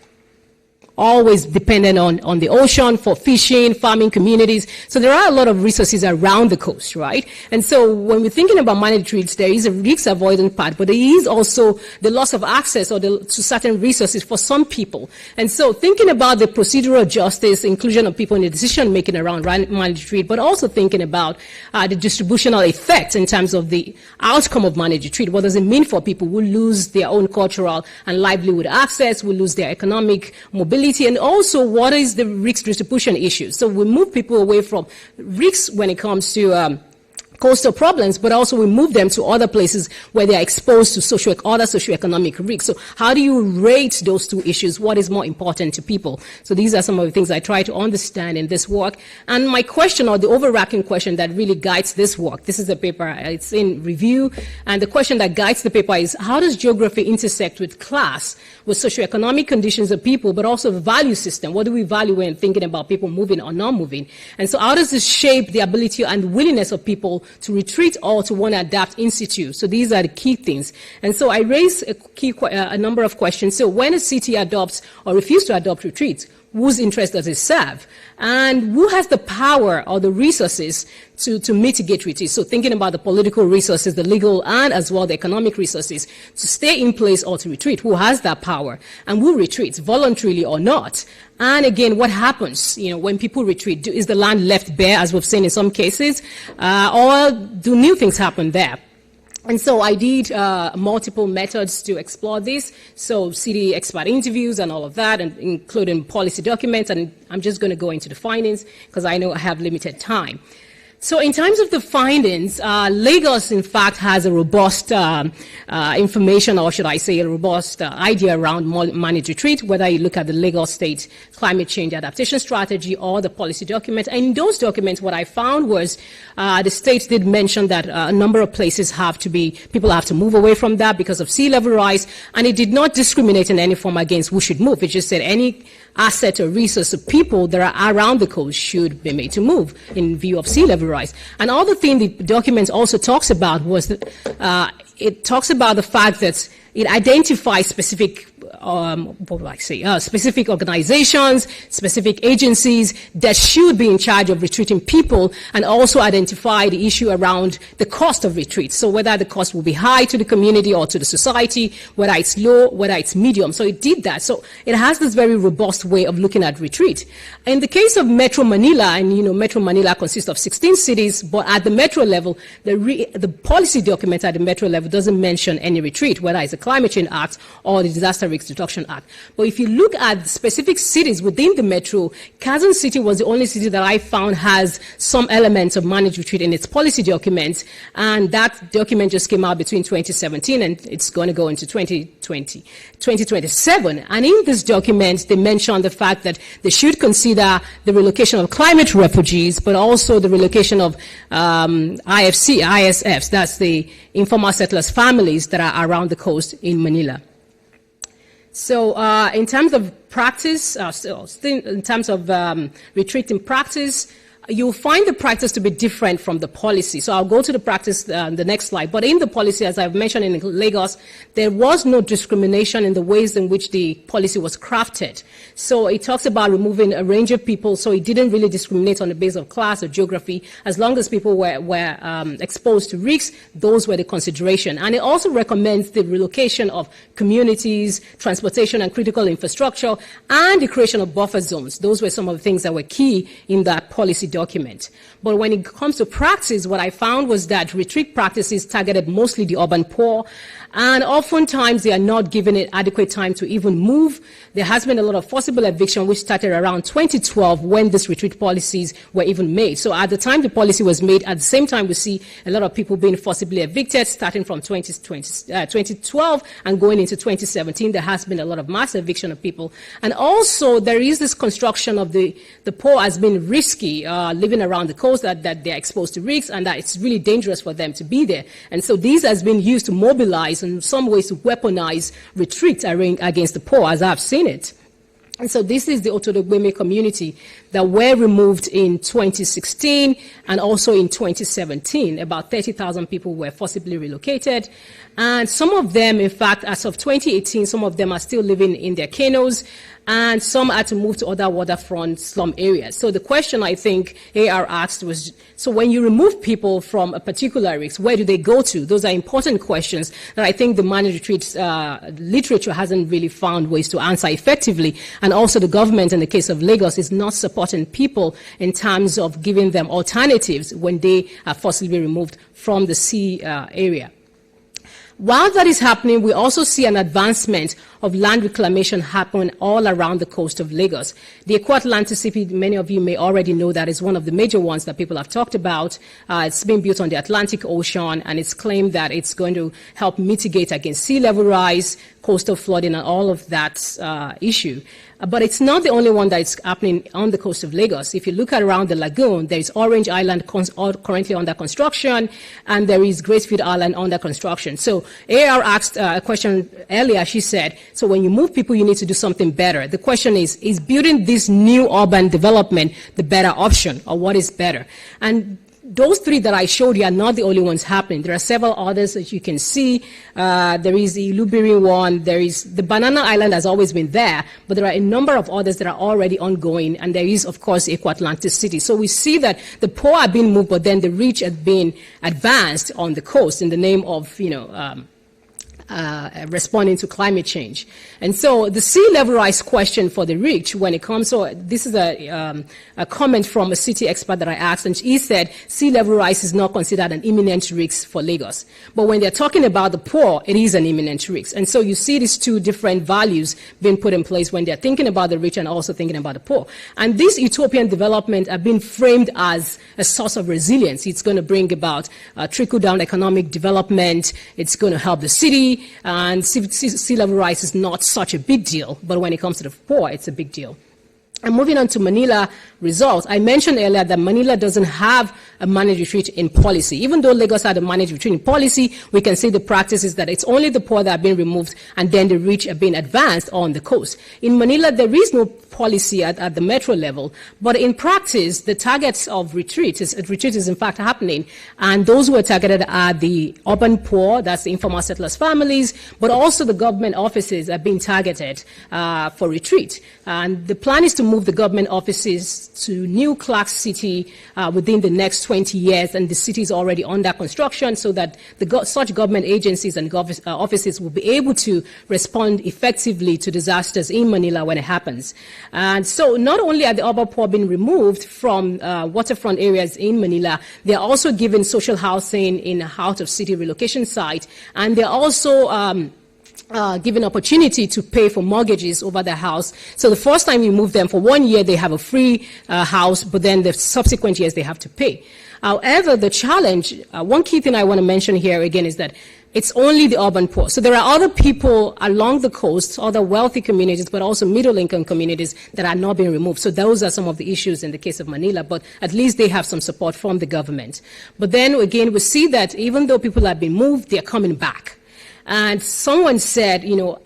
always dependent on the ocean for fishing, farming communities. So there are a lot of resources around the coast, right? And so when we're thinking about managed retreats, there is a risk avoidance part, but there is also the loss of access to certain resources for some people. And so thinking about the procedural justice, inclusion of people in the decision making around managed retreat, but also thinking about the distributional effects in terms of the outcome of managed retreat. What does it mean for people who lose their own cultural and livelihood access, who lose their economic mobility, and also what is the risk distribution issue. So we move people away from risks when it comes to coastal problems, but also we move them to other places where they are exposed to other socioeconomic risks. So how do you rate those two issues? What is more important to people? So these are some of the things I try to understand in this work. And my question, or the overarching question that really guides this work, this is a paper, it's in review, and the question that guides the paper is, how does geography intersect with class, with socioeconomic conditions of people, but also the value system? What do we value when thinking about people moving or not moving? And so how does this shape the ability and willingness of people to retreat or to want to adapt in situ? So these are the key things. And so I raise a number of questions. So when a city adopts or refuses to adopt retreats, whose interest does it serve? And who has the power or the resources to mitigate retreats? So thinking about the political resources, the legal and as well the economic resources to stay in place or to retreat, who has that power? And who retreats, voluntarily or not? And again, what happens, when people retreat? Is the land left bare, as we've seen in some cases, or do new things happen there? And so I did multiple methods to explore this, so city expert interviews and all of that, and including policy documents, and I'm just going to go into the findings because I know I have limited time. So in terms of the findings, Lagos, in fact, has a robust information, or should I say a robust idea around managed retreat, whether you look at the Lagos State Climate Change Adaptation Strategy or the policy document. And in those documents, what I found was the state did mention that a number of places people have to move away from that because of sea level rise, and it did not discriminate in any form against who should move. It just said any asset or resource of people that are around the coast should be made to move in view of sea level rise. And other thing the document also talks about was that it talks about the fact that it identifies specific specific organizations, specific agencies that should be in charge of retreating people, and also identify the issue around the cost of retreat. So whether the cost will be high to the community or to the society, whether it's low, whether it's medium. So it did that. So it has this very robust way of looking at retreat. In the case of Metro Manila, and Metro Manila consists of 16 cities, but at the metro level, the policy document at the metro level doesn't mention any retreat, whether it's a Climate Change Act or the Disaster Risk Economic Reduction Act. But if you look at specific cities within the metro, Kaswan City was the only city that I found has some elements of managed retreat in its policy documents, and that document just came out between 2017 and it's going to go into 2027. And in this document, they mention the fact that they should consider the relocation of climate refugees, but also the relocation of ISFs, that's the informal settlers families that are around the coast in Manila. So in terms of practice, in terms of retreat in practice, you'll find the practice to be different from the policy. So I'll go to the practice, the next slide. But in the policy, as I've mentioned in Lagos, there was no discrimination in the ways in which the policy was crafted. So it talks about removing a range of people, so it didn't really discriminate on the basis of class or geography. As long as people were exposed to risks, those were the consideration. And it also recommends the relocation of communities, transportation and critical infrastructure, and the creation of buffer zones. Those were some of the things that were key in that policy document. But when it comes to practice, what I found was that retreat practices targeted mostly the urban poor, and oftentimes they are not given it adequate time to even move. There has been a lot of forcible eviction, which started around 2012 when these retreat policies were even made. So at the time the policy was made, at the same time we see a lot of people being forcibly evicted, starting from 2012 and going into 2017. There has been a lot of mass eviction of people. And also there is this construction of the poor as being risky, living around the coast, that they're exposed to risks and that it's really dangerous for them to be there. And so this has been used to mobilize, in some ways to weaponize retreats against the poor, as I've seen it. And so this is the Otodogbeme community that were removed in 2016 and also in 2017. About 30,000 people were forcibly relocated. And some of them, in fact, as of 2018, some of them are still living in their canoes, and some had to move to other waterfront slum areas. So the question I think AR asked was, so when you remove people from a particular risk, where do they go to? Those are important questions that I think the managed retreats literature hasn't really found ways to answer effectively. And also the government, in the case of Lagos, is not supporting people in terms of giving them alternatives when they are forcibly removed from the sea area. While that is happening, we also see an advancement of land reclamation happen all around the coast of Lagos. The Eco Atlantic City, many of you may already know that, is one of the major ones that people have talked about. It's been built on the Atlantic Ocean, and it's claimed that it's going to help mitigate against sea level rise, coastal flooding, and all of that issue. But it's not the only one that is happening on the coast of Lagos. If you look at around the lagoon, there is Orange Island currently under construction, and there is Gracefield Island under construction. So AR asked a question earlier. She said, so when you move people, you need to do something better. The question is building this new urban development the better option, or what is better? And those three that I showed you are not the only ones happening. There are several others that you can see. There is the Ilubiri one. There is the Banana Island has always been there, but there are a number of others that are already ongoing. And there is, of course, Eco Atlantic City. So we see that the poor are being moved, but then the rich are being advanced on the coast in the name of, responding to climate change. And so the sea level rise question for the rich when it comes, so this is a comment from a city expert that I asked, and he said sea level rise is not considered an imminent risk for Lagos. But when they're talking about the poor, it is an imminent risk. And so you see these two different values being put in place when they're thinking about the rich and also thinking about the poor. And this utopian development have been framed as a source of resilience. It's going to bring about trickle-down economic development. It's going to help the city. And sea level rise is not such a big deal, but when it comes to the poor, it's a big deal. And moving on to Manila Results, I mentioned earlier that Manila doesn't have a managed retreat in policy. Even though Lagos had a managed retreat in policy, we can see the practice is that it's only the poor that are being removed and then the rich are being advanced on the coast. In Manila, there is no policy at the metro level, but in practice, the targets of retreat is in fact happening, and those who are targeted are the urban poor, that's the informal settlers families, but also the government offices are being targeted for retreat. And the plan is to move the government offices to New Clark City within the next 20 years, and the city is already under construction, so that such government agencies and offices will be able to respond effectively to disasters in Manila when it happens. And so not only are the urban poor being removed from waterfront areas in Manila, they're also given social housing in out-of-city relocation site, and they're also given opportunity to pay for mortgages over their house. So the first time you move them, for 1 year they have a free house, but then the subsequent years they have to pay. However, the challenge, one key thing I want to mention here again is that it's only the urban poor. So there are other people along the coast, other wealthy communities, but also middle-income communities that are not being removed. So those are some of the issues in the case of Manila, but at least they have some support from the government. But then again, we see that even though people have been moved, they're coming back. And someone said, you know,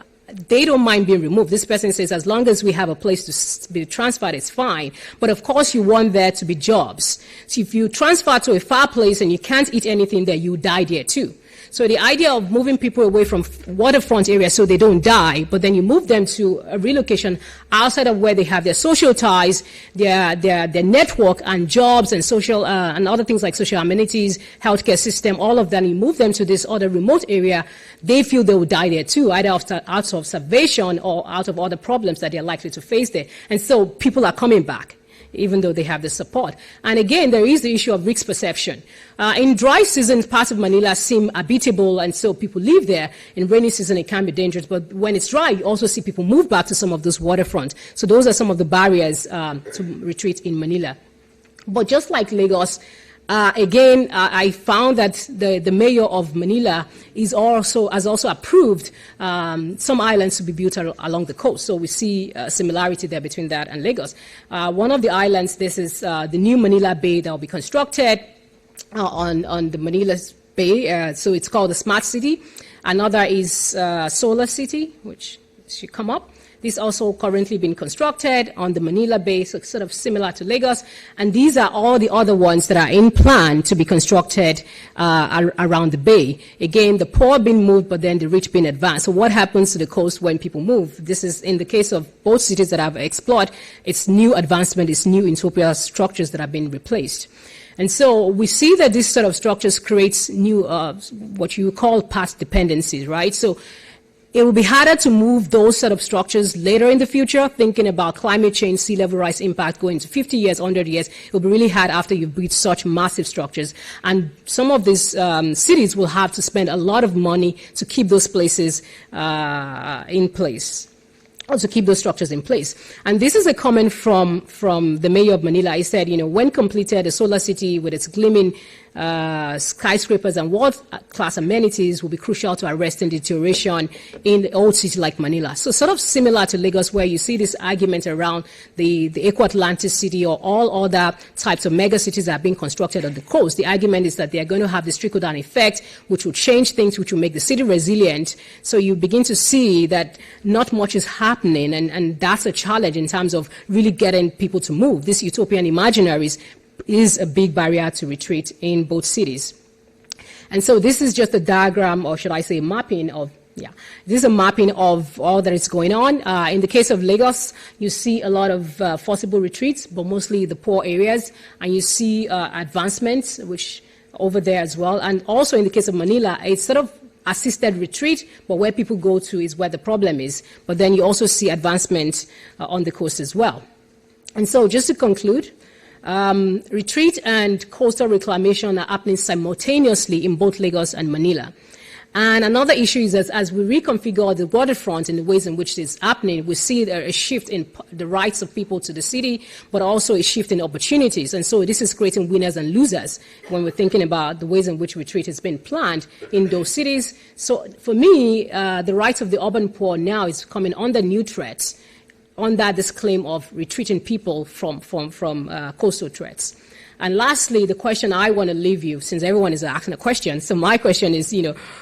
they don't mind being removed. This person says, as long as we have a place to be transferred, it's fine. But of course, you want there to be jobs. So if you transfer to a far place and you can't eat anything there, you die there too. So the idea of moving people away from waterfront areas so they don't die, but then you move them to a relocation outside of where they have their social ties, their network and jobs and social and other things like social amenities, healthcare system, all of that, and you move them to this other remote area, they feel they will die there too, either out of starvation or out of other problems that they're likely to face there. And so people are coming back, even though they have the support. And again, there is the issue of risk perception. In dry season, parts of Manila seem habitable, and so people live there. In rainy season, it can be dangerous, but when it's dry, you also see people move back to some of those waterfront. So those are some of the barriers to retreat in Manila. But just like Lagos, again, I found that the mayor of Manila has also approved some islands to be built along the coast. So we see a similarity there between that and Lagos. One of the islands, this is the new Manila Bay that will be constructed on the Manila Bay. So it's called the Smart City. Another is Solar City, which should come up. This also currently being constructed on the Manila Bay, so sort of similar to Lagos. And these are all the other ones that are in plan to be constructed around the bay. Again, the poor being moved, but then the rich being advanced. So what happens to the coast when people move? This is, in the case of both cities that I've explored, it's new advancement, it's new utopia structures that have been replaced. And so we see that this sort of structures creates new, what you call past dependencies, right? So it will be harder to move those sort of structures later in the future, thinking about climate change, sea level rise impact going to 50 years, 100 years. It will be really hard after you've built such massive structures. And some of these cities will have to spend a lot of money to keep those places in place. Also keep those structures in place. And this is a comment from the mayor of Manila. He said, you know, when completed, the Solar City with its gleaming skyscrapers and world-class amenities will be crucial to arresting deterioration in the old city like Manila. So sort of similar to Lagos, where you see this argument around the Eco-Atlantic city or all other types of megacities that are being constructed on the coast. The argument is that they are going to have this trickle-down effect, which will change things, which will make the city resilient. So you begin to see that not much is happening, and that's a challenge in terms of really getting people to move. These utopian imaginaries is a big barrier to retreat in both cities. And so this is just a diagram, or should I say mapping of, this is a mapping of all that is going on. In the case of Lagos, you see a lot of forcible retreats, but mostly the poor areas, and you see advancements, which over there as well. And also in the case of Manila, it's sort of assisted retreat, but where people go to is where the problem is. But then you also see advancement on the coast as well. And so just to conclude, retreat and coastal reclamation are happening simultaneously in both Lagos and Manila. And another issue is that as we reconfigure the waterfront in the ways in which it's happening, we see a shift in the rights of people to the city, but also a shift in opportunities. And so this is creating winners and losers when we're thinking about the ways in which retreat has been planned in those cities. So for me, the rights of the urban poor now is coming under new threats, under this claim of retreating people from coastal threats. And lastly, the question I want to leave you, since everyone is asking a question, so my question is,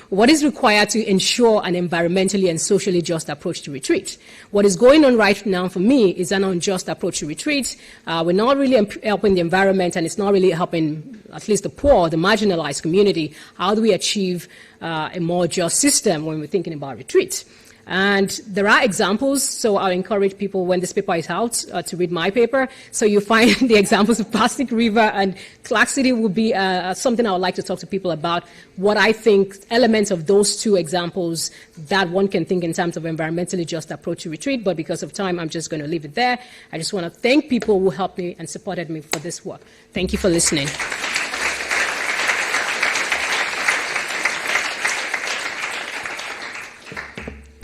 what is required to ensure an environmentally and socially just approach to retreat? What is going on right now for me is an unjust approach to retreat. We're not really helping the environment, and it's not really helping at least the poor, the marginalized community. How do we achieve a more just system when we're thinking about retreat? And there are examples, so I'll encourage people when this paper is out to read my paper. So you find the examples of Plastic River and Clark City will be something I would like to talk to people about, what I think elements of those two examples that one can think in terms of environmentally just approach to retreat. But because of time, I'm just going to leave it there. I just want to thank people who helped me and supported me for this work. Thank you for listening.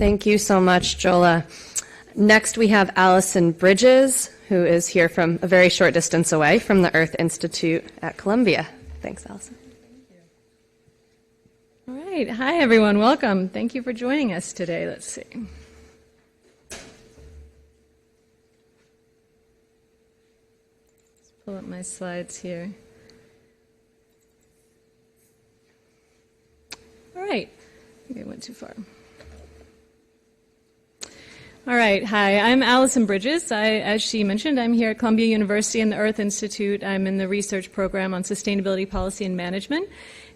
Thank you so much, Jolla. Next, we have Allison Bridges, who is here from a very short distance away from the Earth Institute at Columbia. Thanks, Allison. All right. Hi, everyone. Welcome. Thank you for joining us today. Let's see. Let's pull up my slides here. All right. I think I went too far. All right. Hi, I'm Allison Bridges. As she mentioned, I'm here at Columbia University in the Earth Institute. I'm in the research program on sustainability policy and management.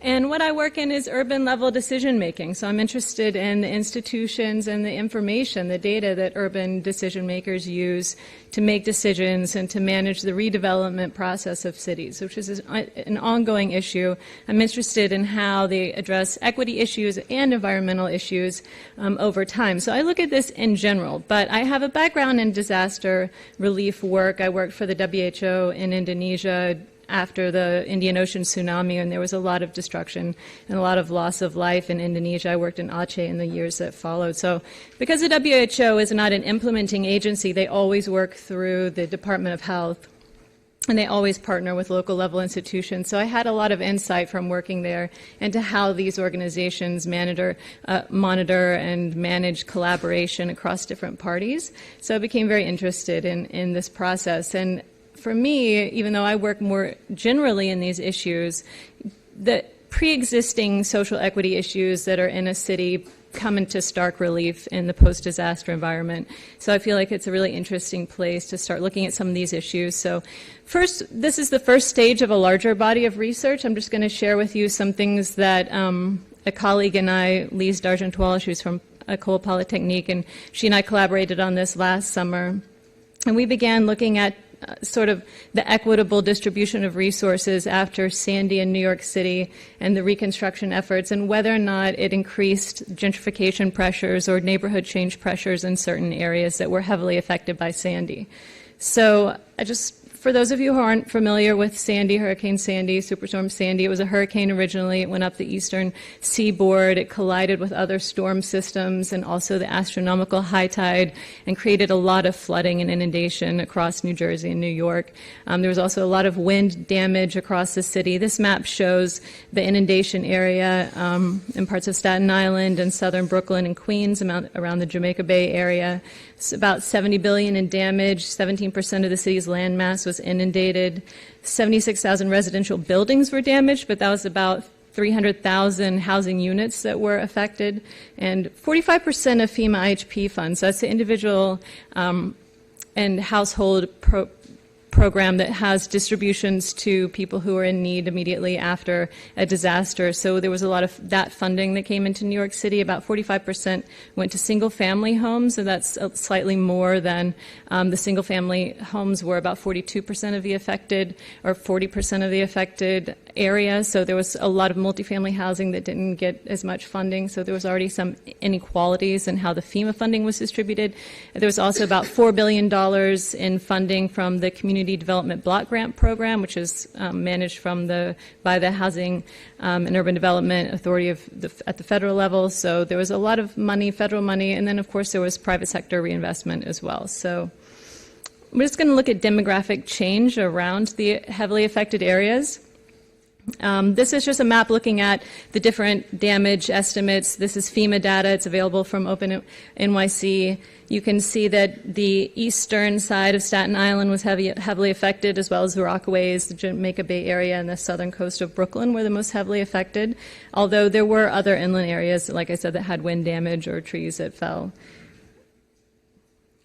And what I work in is urban-level decision-making. So I'm interested in the institutions and the information, the data that urban decision-makers use to make decisions and to manage the redevelopment process of cities, which is an ongoing issue. I'm interested in how they address equity issues and environmental issues over time. So I look at this in general, but I have a background in disaster relief work. I worked for the WHO in Indonesia after the Indian Ocean tsunami, and there was a lot of destruction and a lot of loss of life in Indonesia. I worked in Aceh in the years that followed. So because the WHO is not an implementing agency, they always work through the Department of Health, and they always partner with local level institutions. So I had a lot of insight from working there into how these organizations monitor and manage collaboration across different parties. So I became very interested in this process. And for me, even though I work more generally in these issues, the pre-existing social equity issues that are in a city come into stark relief in the post-disaster environment. So I feel like it's a really interesting place to start looking at some of these issues. So first, this is the first stage of a larger body of research. I'm just going to share with you some things that a colleague and I, Lise d'Argentois, who's from École Polytechnique, and she and I collaborated on this last summer. And we began looking at sort of the equitable distribution of resources after Sandy in New York City and the Reconstruction efforts, and whether or not it increased gentrification pressures or neighborhood change pressures in certain areas that were heavily affected by Sandy. So for those of you who aren't familiar with Sandy, Hurricane Sandy, Superstorm Sandy, it was a hurricane originally. It went up the eastern seaboard. It collided with other storm systems and also the astronomical high tide and created a lot of flooding and inundation across New Jersey and New York. There was also a lot of wind damage across the city. This map shows the inundation area in parts of Staten Island and southern Brooklyn and Queens, around the Jamaica Bay area. It's about $70 billion in damage. 17% of the city's landmass was inundated. 76,000 residential buildings were damaged, but that was about 300,000 housing units that were affected. And 45% of FEMA IHP funds, so that's the individual and household program that has distributions to people who are in need immediately after a disaster. So there was a lot of that funding that came into New York City. About 45% went to single-family homes, and that's slightly more than the single-family homes were about 42% of the affected, or 40% of the affected area. So there was a lot of multifamily housing that didn't get as much funding. So there was already some inequalities in how the FEMA funding was distributed. There was also about $4 billion in funding from the Community Development Block Grant Program, which is managed by the Housing and Urban Development Authority at the federal level. So there was a lot of money, federal money, and then of course there was private sector reinvestment as well. So we're just going to look at demographic change around the heavily affected areas. This is just a map looking at the different damage estimates. This is FEMA data. It's available from Open NYC. You can see that the eastern side of Staten Island was heavily affected, as well as the Rockaways, the Jamaica Bay area, and the southern coast of Brooklyn were the most heavily affected, although there were other inland areas, like I said, that had wind damage or trees that fell.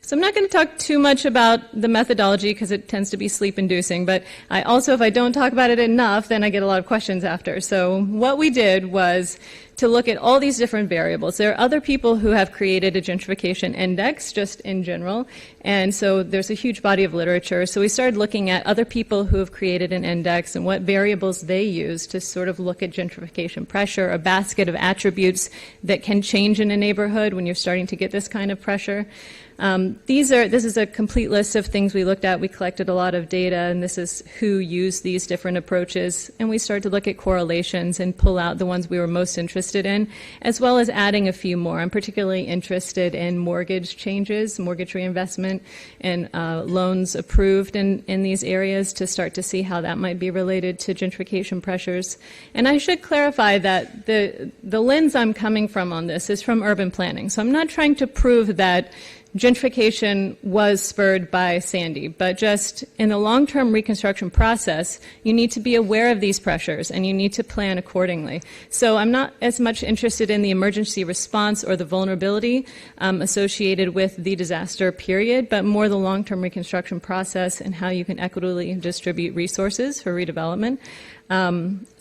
So I'm not going to talk too much about the methodology because it tends to be sleep-inducing, but I also, if I don't talk about it enough, then I get a lot of questions after. So what we did was to look at all these different variables. There are other people who have created a gentrification index, just in general, and so there's a huge body of literature. So we started looking at other people who have created an index and what variables they use to sort of look at gentrification pressure, a basket of attributes that can change in a neighborhood when you're starting to get this kind of pressure. This is a complete list of things we looked at. We collected a lot of data, and this is who used these different approaches. And we started to look at correlations and pull out the ones we were most interested interested in, as well as adding a few more. I'm particularly interested in mortgage changes, mortgage reinvestment, and loans approved in these areas to start to see how that might be related to gentrification pressures. And I should clarify that the lens I'm coming from on this is from urban planning. So I'm not trying to prove that gentrification was spurred by Sandy, but just in the long-term reconstruction process, you need to be aware of these pressures and you need to plan accordingly. So I'm not as much interested in the emergency response or the vulnerability associated with the disaster period, but more the long-term reconstruction process and how you can equitably distribute resources for redevelopment.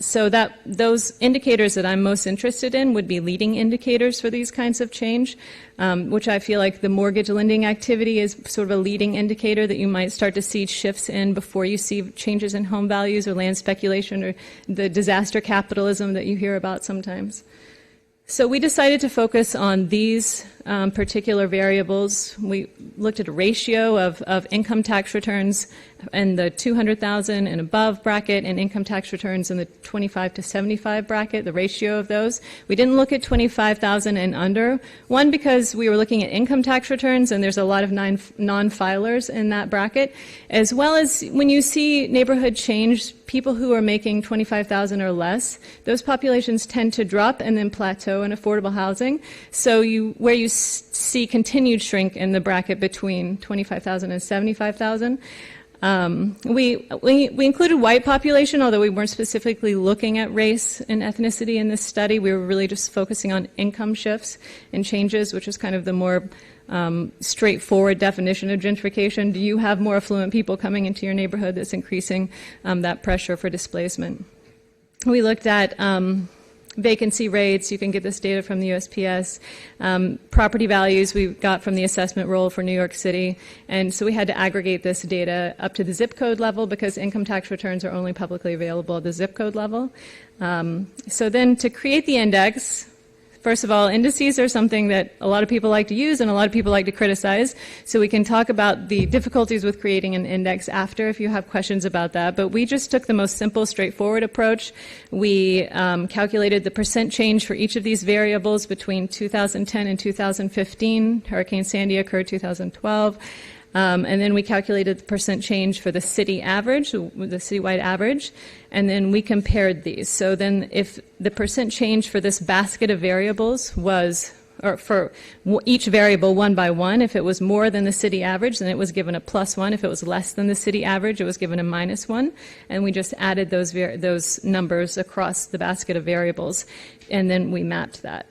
So that those indicators that I'm most interested in would be leading indicators for these kinds of change, which I feel like the mortgage lending activity is sort of a leading indicator that you might start to see shifts in before you see changes in home values or land speculation or the disaster capitalism that you hear about sometimes. So we decided to focus on these particular variables. We looked at a ratio of income tax returns in the 200,000 and above bracket and income tax returns in the 25 to 75 bracket, the ratio of those. We didn't look at 25,000 and under. One, because we were looking at income tax returns and there's a lot of non-filers in that bracket, as well as when you see neighborhood change, people who are making 25,000 or less, those populations tend to drop and then plateau in affordable housing. So where you see continued shrink in the bracket between 25,000 and 75,000. We included white population, although we weren't specifically looking at race and ethnicity in this study. We were really just focusing on income shifts and changes, which is kind of the more straightforward definition of gentrification. Do you have more affluent people coming into your neighborhood that's increasing that pressure for displacement? We looked at vacancy rates. You can get this data from the USPS. Property values we got from the assessment roll for New York City. And so we had to aggregate this data up to the zip code level because income tax returns are only publicly available at the zip code level. So then to create the index, first of all, indices are something that a lot of people like to use and a lot of people like to criticize. So we can talk about the difficulties with creating an index after if you have questions about that. But we just took the most simple, straightforward approach. We calculated the percent change for each of these variables between 2010 and 2015. Hurricane Sandy occurred 2012. And then we calculated the percent change for the city average, the citywide average, and then we compared these. So then if the percent change for this basket of variables was, or for each variable one by one, if it was more than the city average, then it was given a +1. If it was less than the city average, it was given a -1. And we just added those numbers across the basket of variables, and then we mapped that.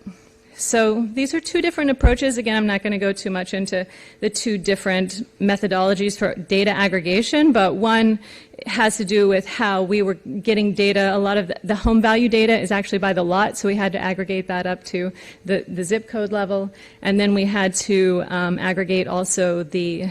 So these are two different approaches. Again, I'm not going to go too much into the two different methodologies for data aggregation, but one has to do with how we were getting data. A lot of the home value data is actually by the lot, so we had to aggregate that up to the zip code level. And then we had to aggregate also the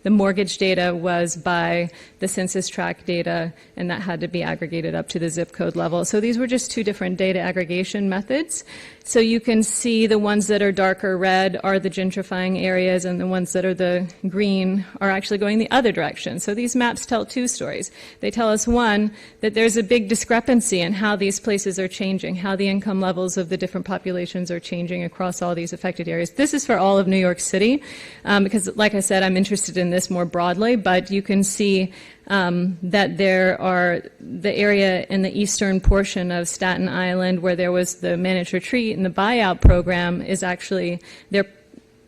mortgage data was by the census tract data, and that had to be aggregated up to the zip code level. So these were just two different data aggregation methods. So you can see the ones that are darker red are the gentrifying areas, and the ones that are the green are actually going the other direction. So these maps tell two stories. They tell us, one, that there's a big discrepancy in how these places are changing, how the income levels of the different populations are changing across all these affected areas. This is for all of New York City, because, like I said, I'm interested in this more broadly, but you can see that there are the area in the eastern portion of Staten Island where there was the managed retreat and the buyout program is actually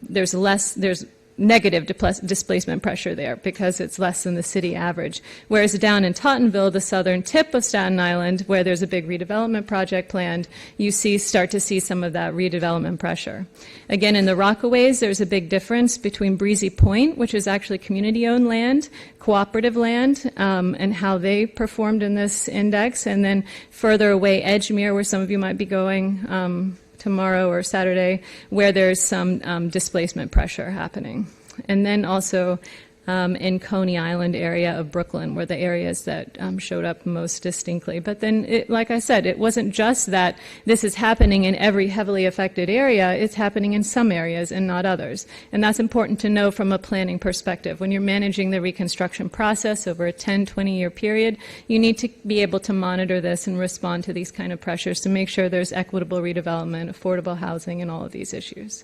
there's negative displacement pressure there because it's less than the city average. Whereas down in Tottenville, the southern tip of Staten Island, where there's a big redevelopment project planned, you start to see some of that redevelopment pressure. Again, in the Rockaways, there's a big difference between Breezy Point, which is actually community-owned land, cooperative land, and how they performed in this index, and then further away, Edgemere, where some of you might be going tomorrow or Saturday, where there's some displacement pressure happening. And then also in Coney Island area of Brooklyn were the areas that showed up most distinctly. But then, like I said, it wasn't just that this is happening in every heavily affected area, it's happening in some areas and not others. And that's important to know from a planning perspective. When you're managing the reconstruction process over a 10, 20-year period, you need to be able to monitor this and respond to these kind of pressures to make sure there's equitable redevelopment, affordable housing, and all of these issues.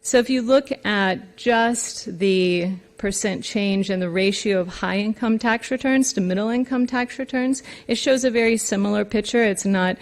So if you look at just the percent change in the ratio of high-income tax returns to middle-income tax returns, it shows a very similar picture. It's not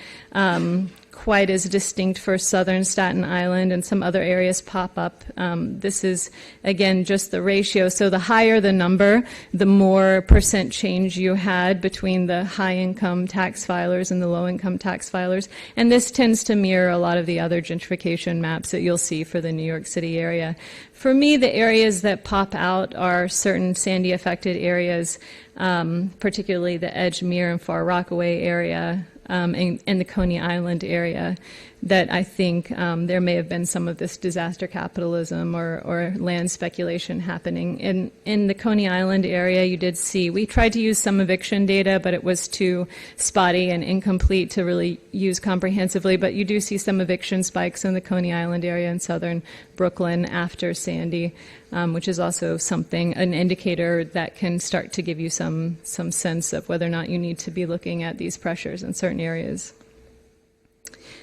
quite as distinct for southern Staten Island, and some other areas pop up. This is, again, just the ratio. So the higher the number, the more percent change you had between the high-income tax filers and the low-income tax filers. And this tends to mirror a lot of the other gentrification maps that you'll see for the New York City area. For me, the areas that pop out are certain Sandy-affected areas, particularly the Edgemere and Far Rockaway area, in the Coney Island area, that I think there may have been some of this disaster capitalism or land speculation happening. In the Coney Island area, you did see, we tried to use some eviction data, but it was too spotty and incomplete to really use comprehensively, but you do see some eviction spikes in the Coney Island area in southern Brooklyn after Sandy, which is also something, an indicator that can start to give you some sense of whether or not you need to be looking at these pressures in certain areas.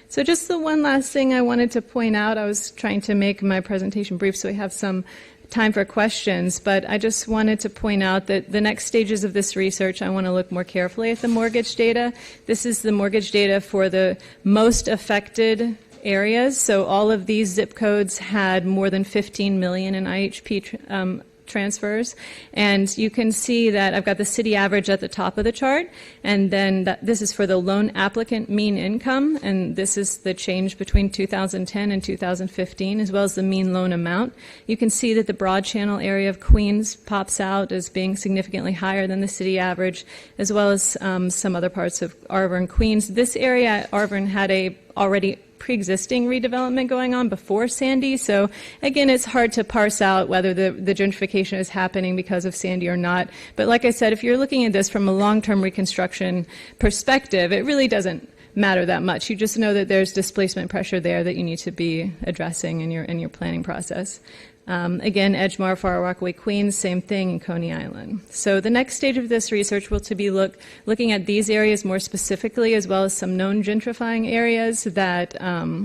So just the one last thing I wanted to point out, I was trying to make my presentation brief so we have some time for questions, but I just wanted to point out that the next stages of this research, I want to look more carefully at the mortgage data. This is the mortgage data for the most affected areas. So all of these zip codes had more than 15 million in IHP transfers, and you can see that I've got the city average at the top of the chart, and then this is for the loan applicant mean income, and this is the change between 2010 and 2015, as well as the mean loan amount. You can see that the Broad Channel area of Queens pops out as being significantly higher than the city average, as well as some other parts of Arbor and Queens. This area, Arbor, had a already pre-existing redevelopment going on before Sandy. So again, it's hard to parse out whether the gentrification is happening because of Sandy or not. But like I said, if you're looking at this from a long-term reconstruction perspective, it really doesn't matter that much. You just know that there's displacement pressure there that you need to be addressing in your planning process. Again, Edgemere, Far Rockaway, Queens, same thing in Coney Island. So the next stage of this research will to be looking at these areas more specifically, as well as some known gentrifying areas that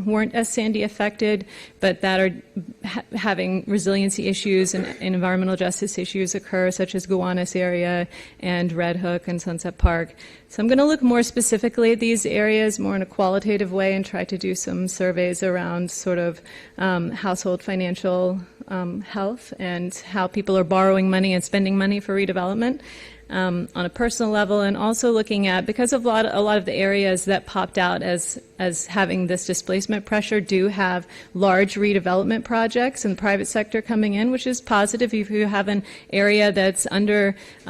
weren't as Sandy affected, but that are having resiliency issues and environmental justice issues occur, such as Gowanus area and Red Hook and Sunset Park. So I'm going to look more specifically at these areas more in a qualitative way and try to do some surveys around sort of household financial health and how people are borrowing money and spending money for redevelopment on a personal level, and also looking at, because of a lot of the areas that popped out as having this displacement pressure do have large redevelopment projects and the private sector coming in, which is positive. If you have an area that's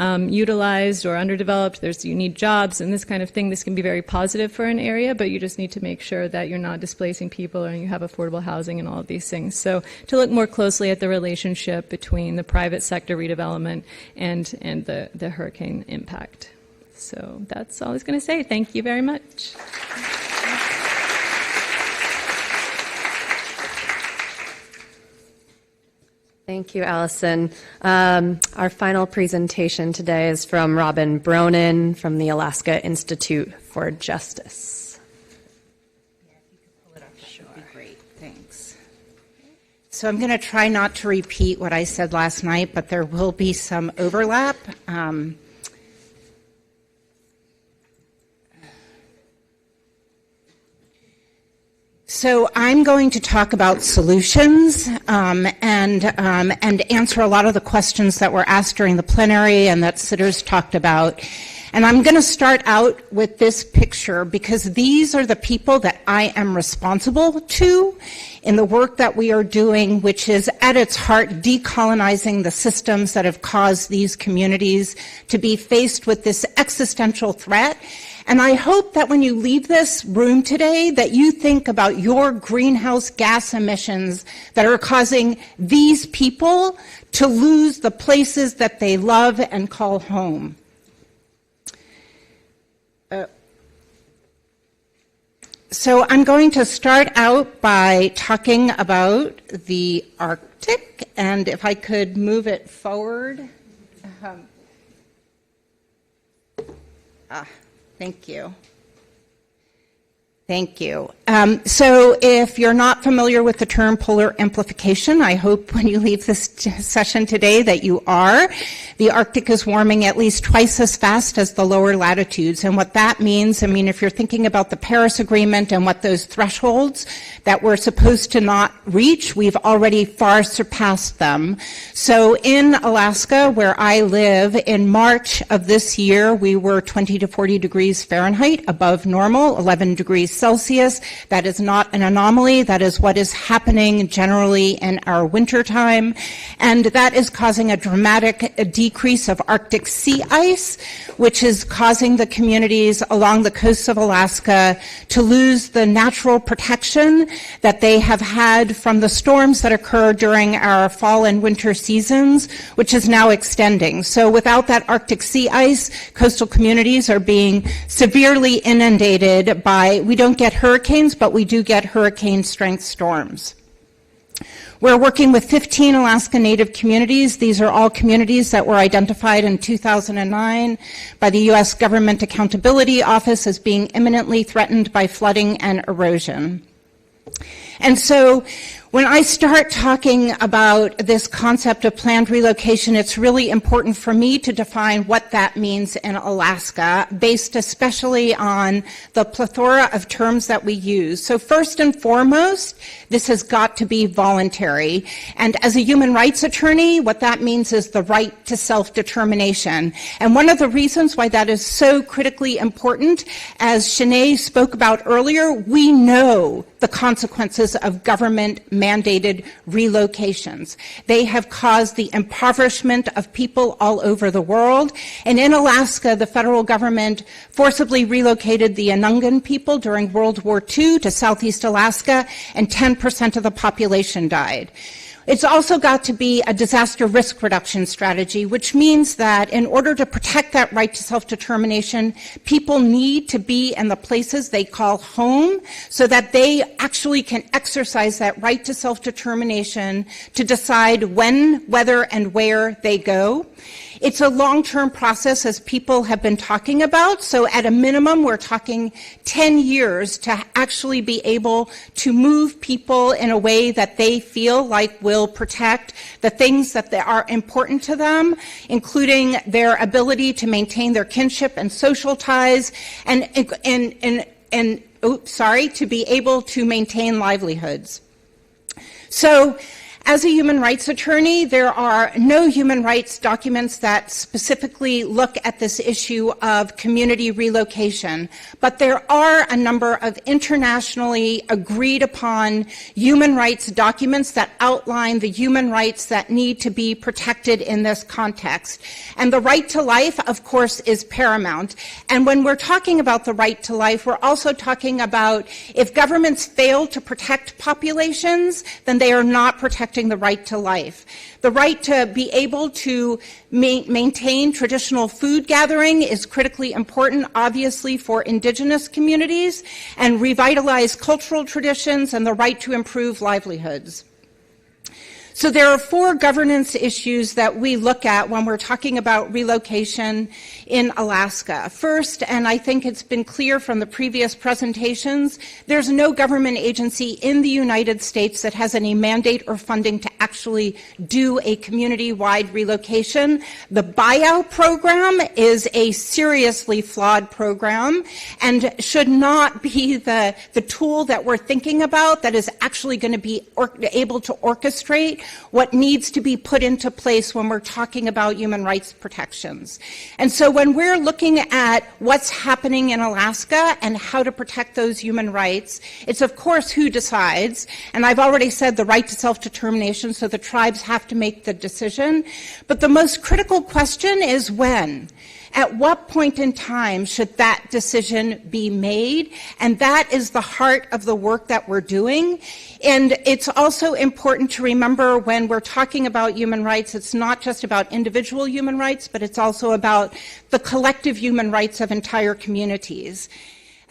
utilized or underdeveloped, you need jobs and this kind of thing, this can be very positive for an area, but you just need to make sure that you're not displacing people and you have affordable housing and all of these things. So to look more closely at the relationship between the private sector redevelopment and the hurricane impact. So that's all I was going to say. Thank you very much. Thank you, Allison. Our final presentation today is from Robin Bronen from the Alaska Institute for Justice. Yeah, if you could pull it up, that would be great. Thanks. So I'm going to try not to repeat what I said last night, but there will be some overlap. So I'm going to talk about solutions and answer a lot of the questions that were asked during the plenary and that sitters talked about. And I'm going to start out with this picture because these are the people that I am responsible to in the work that we are doing, which is at its heart decolonizing the systems that have caused these communities to be faced with this existential threat And I hope that when you leave this room today, that you think about your greenhouse gas emissions that are causing these people to lose the places that they love and call home. So I'm going to start out by talking about the Arctic, and if I could move it forward. Thank you. Thank you. So if you're not familiar with the term polar amplification, I hope when you leave this session today that you are. The Arctic is warming at least twice as fast as the lower latitudes. And what that means, I mean, if you're thinking about the Paris Agreement and what those thresholds that we're supposed to not reach, we've already far surpassed them. So in Alaska, where I live, in March of this year, we were 20 to 40 degrees Fahrenheit above normal, 11 degrees Celsius. That is not an anomaly. That is what is happening generally in our wintertime. And that is causing a dramatic decrease of Arctic sea ice, which is causing the communities along the coasts of Alaska to lose the natural protection that they have had from the storms that occur during our fall and winter seasons, which is now extending. So without that Arctic sea ice, coastal communities are being severely inundated by, we don't get hurricanes, but we do get hurricane-strength storms. We're working with 15 Alaska Native communities. These are all communities that were identified in 2009 by the U.S. Government Accountability Office as being imminently threatened by flooding and erosion. And so when I start talking about this concept of planned relocation, it's really important for me to define what that means in Alaska, based especially on the plethora of terms that we use. So first and foremost, this has got to be voluntary. And as a human rights attorney, what that means is the right to self-determination. And one of the reasons why that is so critically important, as Sinead spoke about earlier, we know the consequences of government-mandated relocations. They have caused the impoverishment of people all over the world. And in Alaska, the federal government forcibly relocated the Anungan people during World War II to Southeast Alaska, and 10% of the population died. It's also got to be a disaster risk reduction strategy, which means that in order to protect that right to self-determination, people need to be in the places they call home so that they actually can exercise that right to self-determination to decide when, whether, and where they go. It's a long-term process, as people have been talking about. So at a minimum, we're talking 10 years to actually be able to move people in a way that they feel like will protect the things that are important to them, including their ability to maintain their kinship and social ties, and to be able to maintain livelihoods. So, as a human rights attorney, there are no human rights documents that specifically look at this issue of community relocation, but there are a number of internationally agreed upon human rights documents that outline the human rights that need to be protected in this context. And the right to life, of course, is paramount. And when we're talking about the right to life, we're also talking about if governments fail to protect populations, then they are not protecting the right to life. The right to be able to maintain traditional food gathering is critically important, obviously, for indigenous communities, and revitalize cultural traditions, and the right to improve livelihoods. So there are 4 governance issues that we look at when we're talking about relocation in Alaska. First, and I think it's been clear from the previous presentations, there's no government agency in the United States that has any mandate or funding to actually do a community-wide relocation. The Buyout program is a seriously flawed program and should not be the tool that we're thinking about that is actually going to be able to orchestrate what needs to be put into place when we're talking about human rights protections. And so when we're looking at what's happening in Alaska and how to protect those human rights, it's of course who decides, and I've already said the right to self-determination, so the tribes have to make the decision, but the most critical question is when. At what point in time should that decision be made? And that is the heart of the work that we're doing. And it's also important to remember when we're talking about human rights, it's not just about individual human rights, but it's also about the collective human rights of entire communities.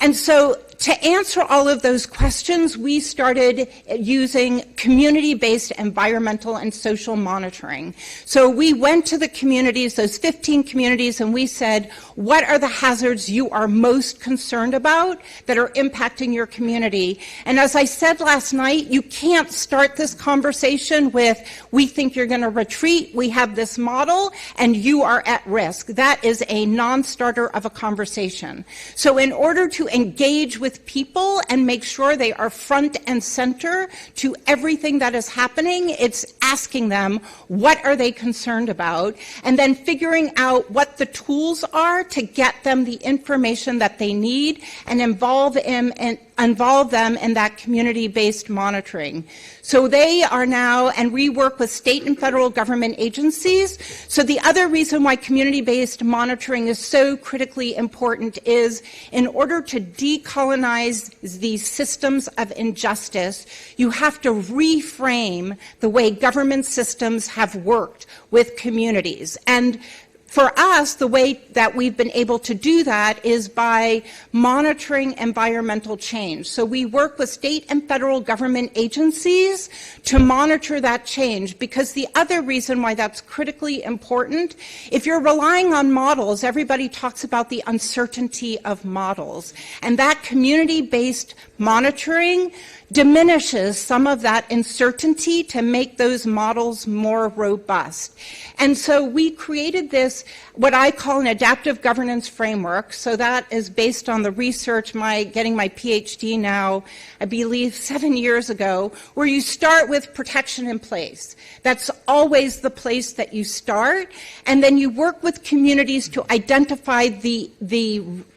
And so to answer all of those questions, we started using community-based environmental and social monitoring. So we went to the communities, those 15 communities, and we said, what are the hazards you are most concerned about that are impacting your community? And as I said last night, you can't start this conversation with, we think you're going to retreat, we have this model, and you are at risk. That is a non-starter of a conversation. So in order to engage with people and make sure they are front and center to everything that is happening, it's asking them, what are they concerned about? And then figuring out what the tools are to get them the information that they need and involve them in that community-based monitoring. So they are now, and we work with state and federal government agencies. So the other reason why community-based monitoring is so critically important is in order to decolonize these systems of injustice, you have to reframe the way government systems have worked with communities. And for us, the way that we've been able to do that is by monitoring environmental change. So we work with state and federal government agencies to monitor that change, because the other reason why that's critically important, if you're relying on models, everybody talks about the uncertainty of models, and that community-based monitoring diminishes some of that uncertainty to make those models more robust. And so we created this, what I call an adaptive governance framework. So that is based on the research, getting my PhD now, I believe 7 years ago, where you start with protection in place. That's always the place that you start. And then you work with communities to identify the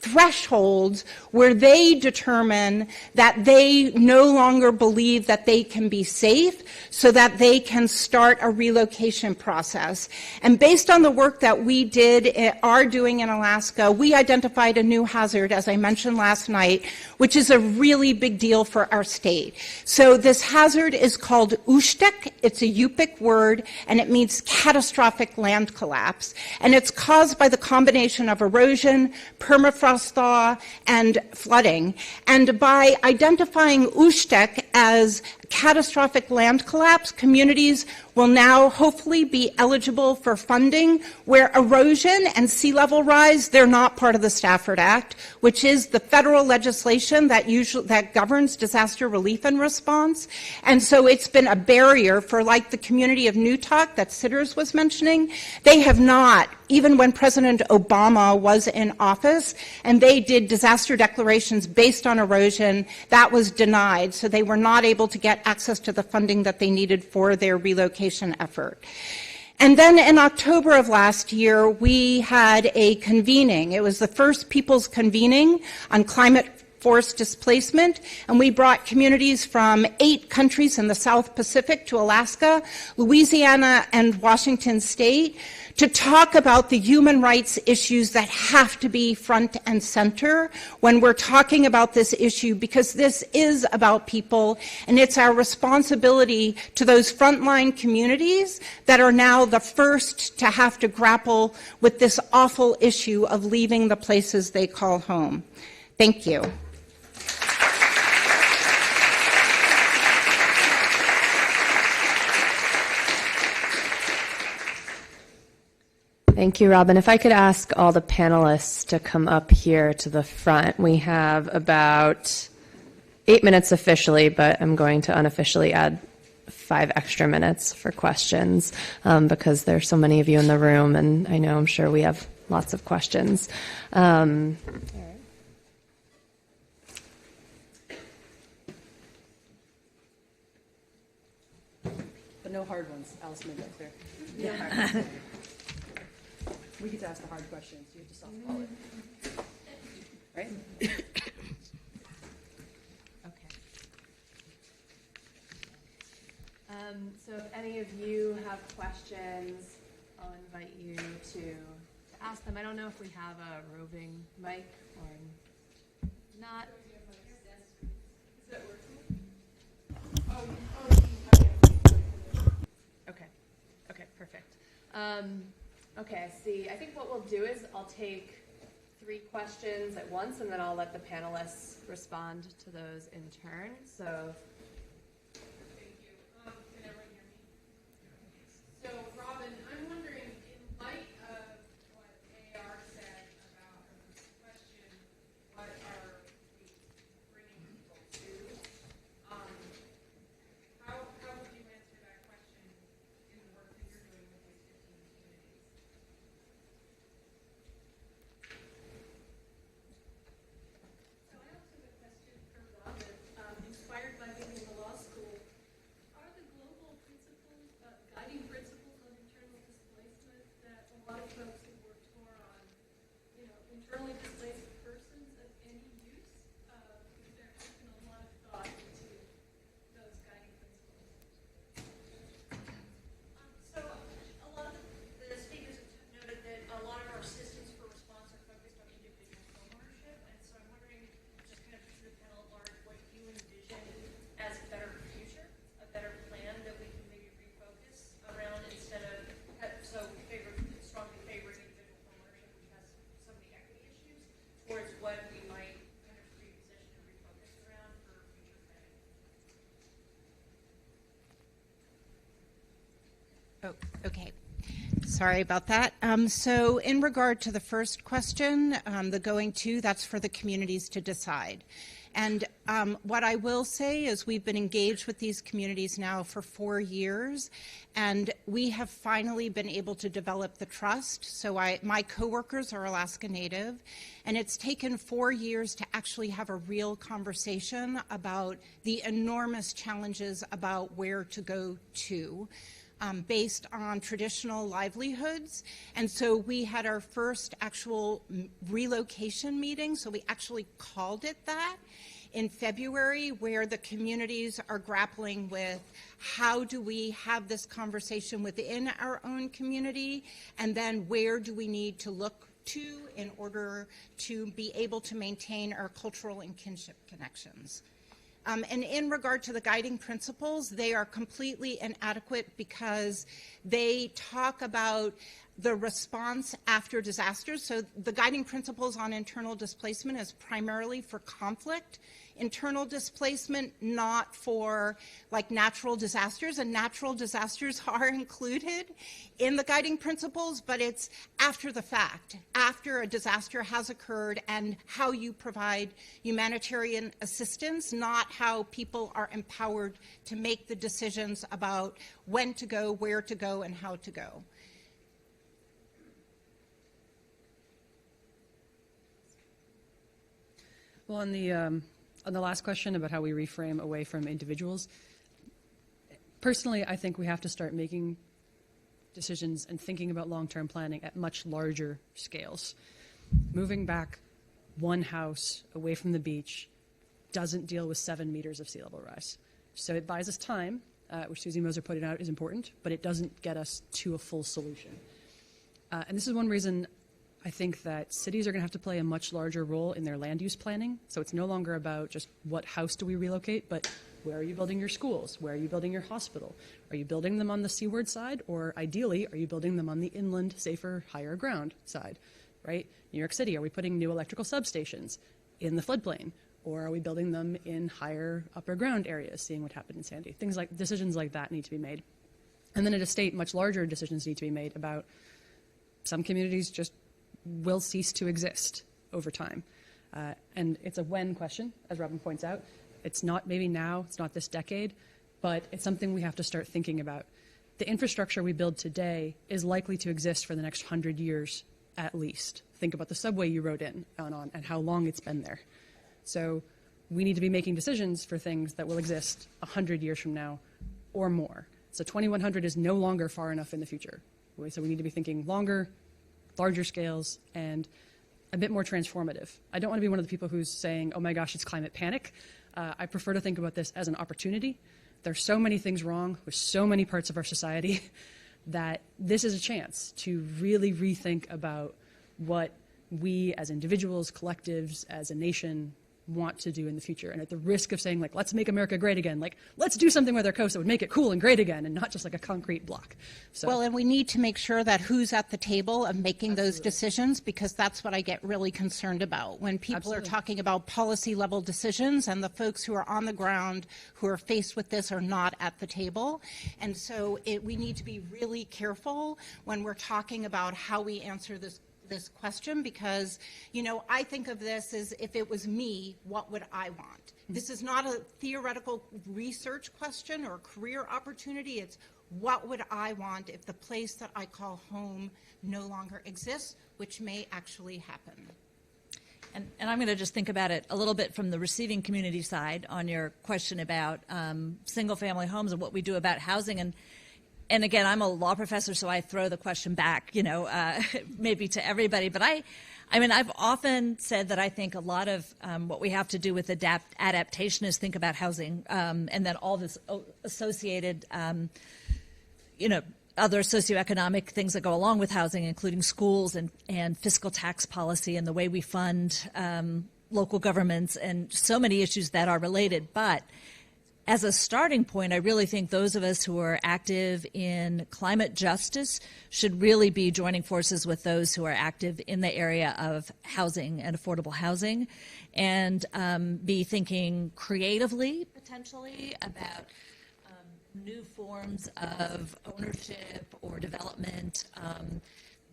thresholds where they determine that they no longer believe that they can be safe, so that they can start a relocation process. And based on the work that we are doing in Alaska, we identified a new hazard, as I mentioned last night, which is a really big deal for our state. So this hazard is called Ushtek. It's a Yupik word, and it means catastrophic land collapse. And it's caused by the combination of erosion, permafrost thaw, and flooding. And by identifying Ushtek as catastrophic land collapse, communities will now hopefully be eligible for funding where erosion and sea level rise, they're not part of the Stafford Act, which is the federal legislation that governs disaster relief and response. And so it's been a barrier for, like, the community of Newtok that Sitters was mentioning. They have not, even when President Obama was in office, and they did disaster declarations based on erosion, that was denied. So they were not able to get access to the funding that they needed for their relocation effort. And then in October of last year, we had a convening. It was the first people's convening on climate forced displacement, and we brought communities from 8 countries in the South Pacific to Alaska, Louisiana, and Washington State to talk about the human rights issues that have to be front and center when we're talking about this issue, because this is about people, and it's our responsibility to those frontline communities that are now the first to have to grapple with this awful issue of leaving the places they call home. Thank you. Thank you, Robin. If I could ask all the panelists to come up here to the front. We have about 8 minutes officially, but I'm going to unofficially add 5 extra minutes for questions because there's so many of you in the room, and I'm sure we have lots of questions. All right. But no hard ones. Allison made that clear. Yeah. We get to ask the hard questions. You have to softball it. Right? Okay. So if any of you have questions, I'll invite you to ask them. I don't know if we have a roving mic or not. Okay. Okay, perfect. Okay, I see. I think what we'll do is I'll take 3 questions at once, and then I'll let the panelists respond to those in turn. So, thank you. Can everyone hear me? So, Robin, I'm wondering, in light of what AR said about this question, what are we bringing people to? How would you answer that question in the work that you're doing with these 15 communities? So I also have a question for Robin, inspired by being in the law school. Are the global principles, guiding principles on internal displacement that a lot of folks have worked more on, internally displaced persons of any use? Because there has been a lot of thought into those guiding principles. So a lot of the speakers have noted that a lot of our systems for response are focused on individual homeownership, and so I'm wondering, just kind of to the panel at large, what you envision as a better future, a better plan that we can maybe refocus around instead of strongly favoring individual homeownership, which has so many equity issues, towards what we might kind of reposition and refocus around for future planning. Oh, okay. Sorry about that. So in regard to the first question, the going to, that's for the communities to decide. And what I will say is we've been engaged with these communities now for 4 years, and we have finally been able to develop the trust. So my coworkers are Alaska Native, and it's taken 4 years to actually have a real conversation about the enormous challenges about where to go to. Based on traditional livelihoods. And so we had our first actual relocation meeting, so we actually called it that, in February, where the communities are grappling with how do we have this conversation within our own community, and then where do we need to look to in order to be able to maintain our cultural and kinship connections. And in regard to the guiding principles, they are completely inadequate because they talk about the response after disasters. So the guiding principles on internal displacement is primarily for conflict. Internal displacement, not for like natural disasters, and natural disasters are included in the guiding principles, but it's after the fact, after a disaster has occurred, and how you provide humanitarian assistance, not how people are empowered to make the decisions about when to go, where to go, and how to go. Well, on the last question about how we reframe away from individuals, personally, I think we have to start making decisions and thinking about long-term planning at much larger scales. Moving back one house away from the beach doesn't deal with 7 meters of sea level rise. So it buys us time, which Susie Moser pointed out is important, but it doesn't get us to a full solution. And this is one reason I think that cities are going to have to play a much larger role in their land use planning. So it's no longer about just what house do we relocate, but where are you building your schools? Where are you building your hospital? Are you building them on the seaward side? Or ideally, are you building them on the inland, safer, higher ground side, right? New York City, are we putting new electrical substations in the floodplain? Or are we building them in higher upper ground areas, seeing what happened in Sandy? Decisions like that need to be made. And then at a state, much larger decisions need to be made about some communities just will cease to exist over time. And it's a when question, as Robin points out. It's not maybe now, it's not this decade, but it's something we have to start thinking about. The infrastructure we build today is likely to exist for the next 100 years at least. Think about the subway you rode in on and how long it's been there. So we need to be making decisions for things that will exist 100 years from now or more. So 2100 is no longer far enough in the future. So we need to be thinking longer, larger scales, and a bit more transformative. I don't want to be one of the people who's saying, oh my gosh, it's climate panic. I prefer to think about this as an opportunity. There's so many things wrong with so many parts of our society that this is a chance to really rethink about what we as individuals, collectives, as a nation want to do in the future. And at the risk of saying, like, let's make America great again, like, let's do something with our coast that would make it cool and great again and not just like a concrete block. So, well, and we need to make sure that who's at the table of making those decisions, because that's what I get really concerned about. When people are talking about policy level decisions and the folks who are on the ground who are faced with this are not at the table. And so we need to be really careful when we're talking about how we answer this question, because, you know, I think of this as if it was me, what would I want? This is not a theoretical research question or career opportunity. It's what would I want if the place that I call home no longer exists, which may actually happen. And I'm going to just think about it a little bit from the receiving community side on your question about single-family homes and what we do about housing. And again, I'm a law professor, so I throw the question back, you know, maybe to everybody. But I mean, I've often said that I think a lot of what we have to do with adaptation is think about housing, and then all this associated, you know, other socioeconomic things that go along with housing, including schools and fiscal tax policy and the way we fund local governments and so many issues that are related. But as a starting point, I really think those of us who are active in climate justice should really be joining forces with those who are active in the area of housing and affordable housing, and be thinking creatively, potentially, about new forms of ownership or development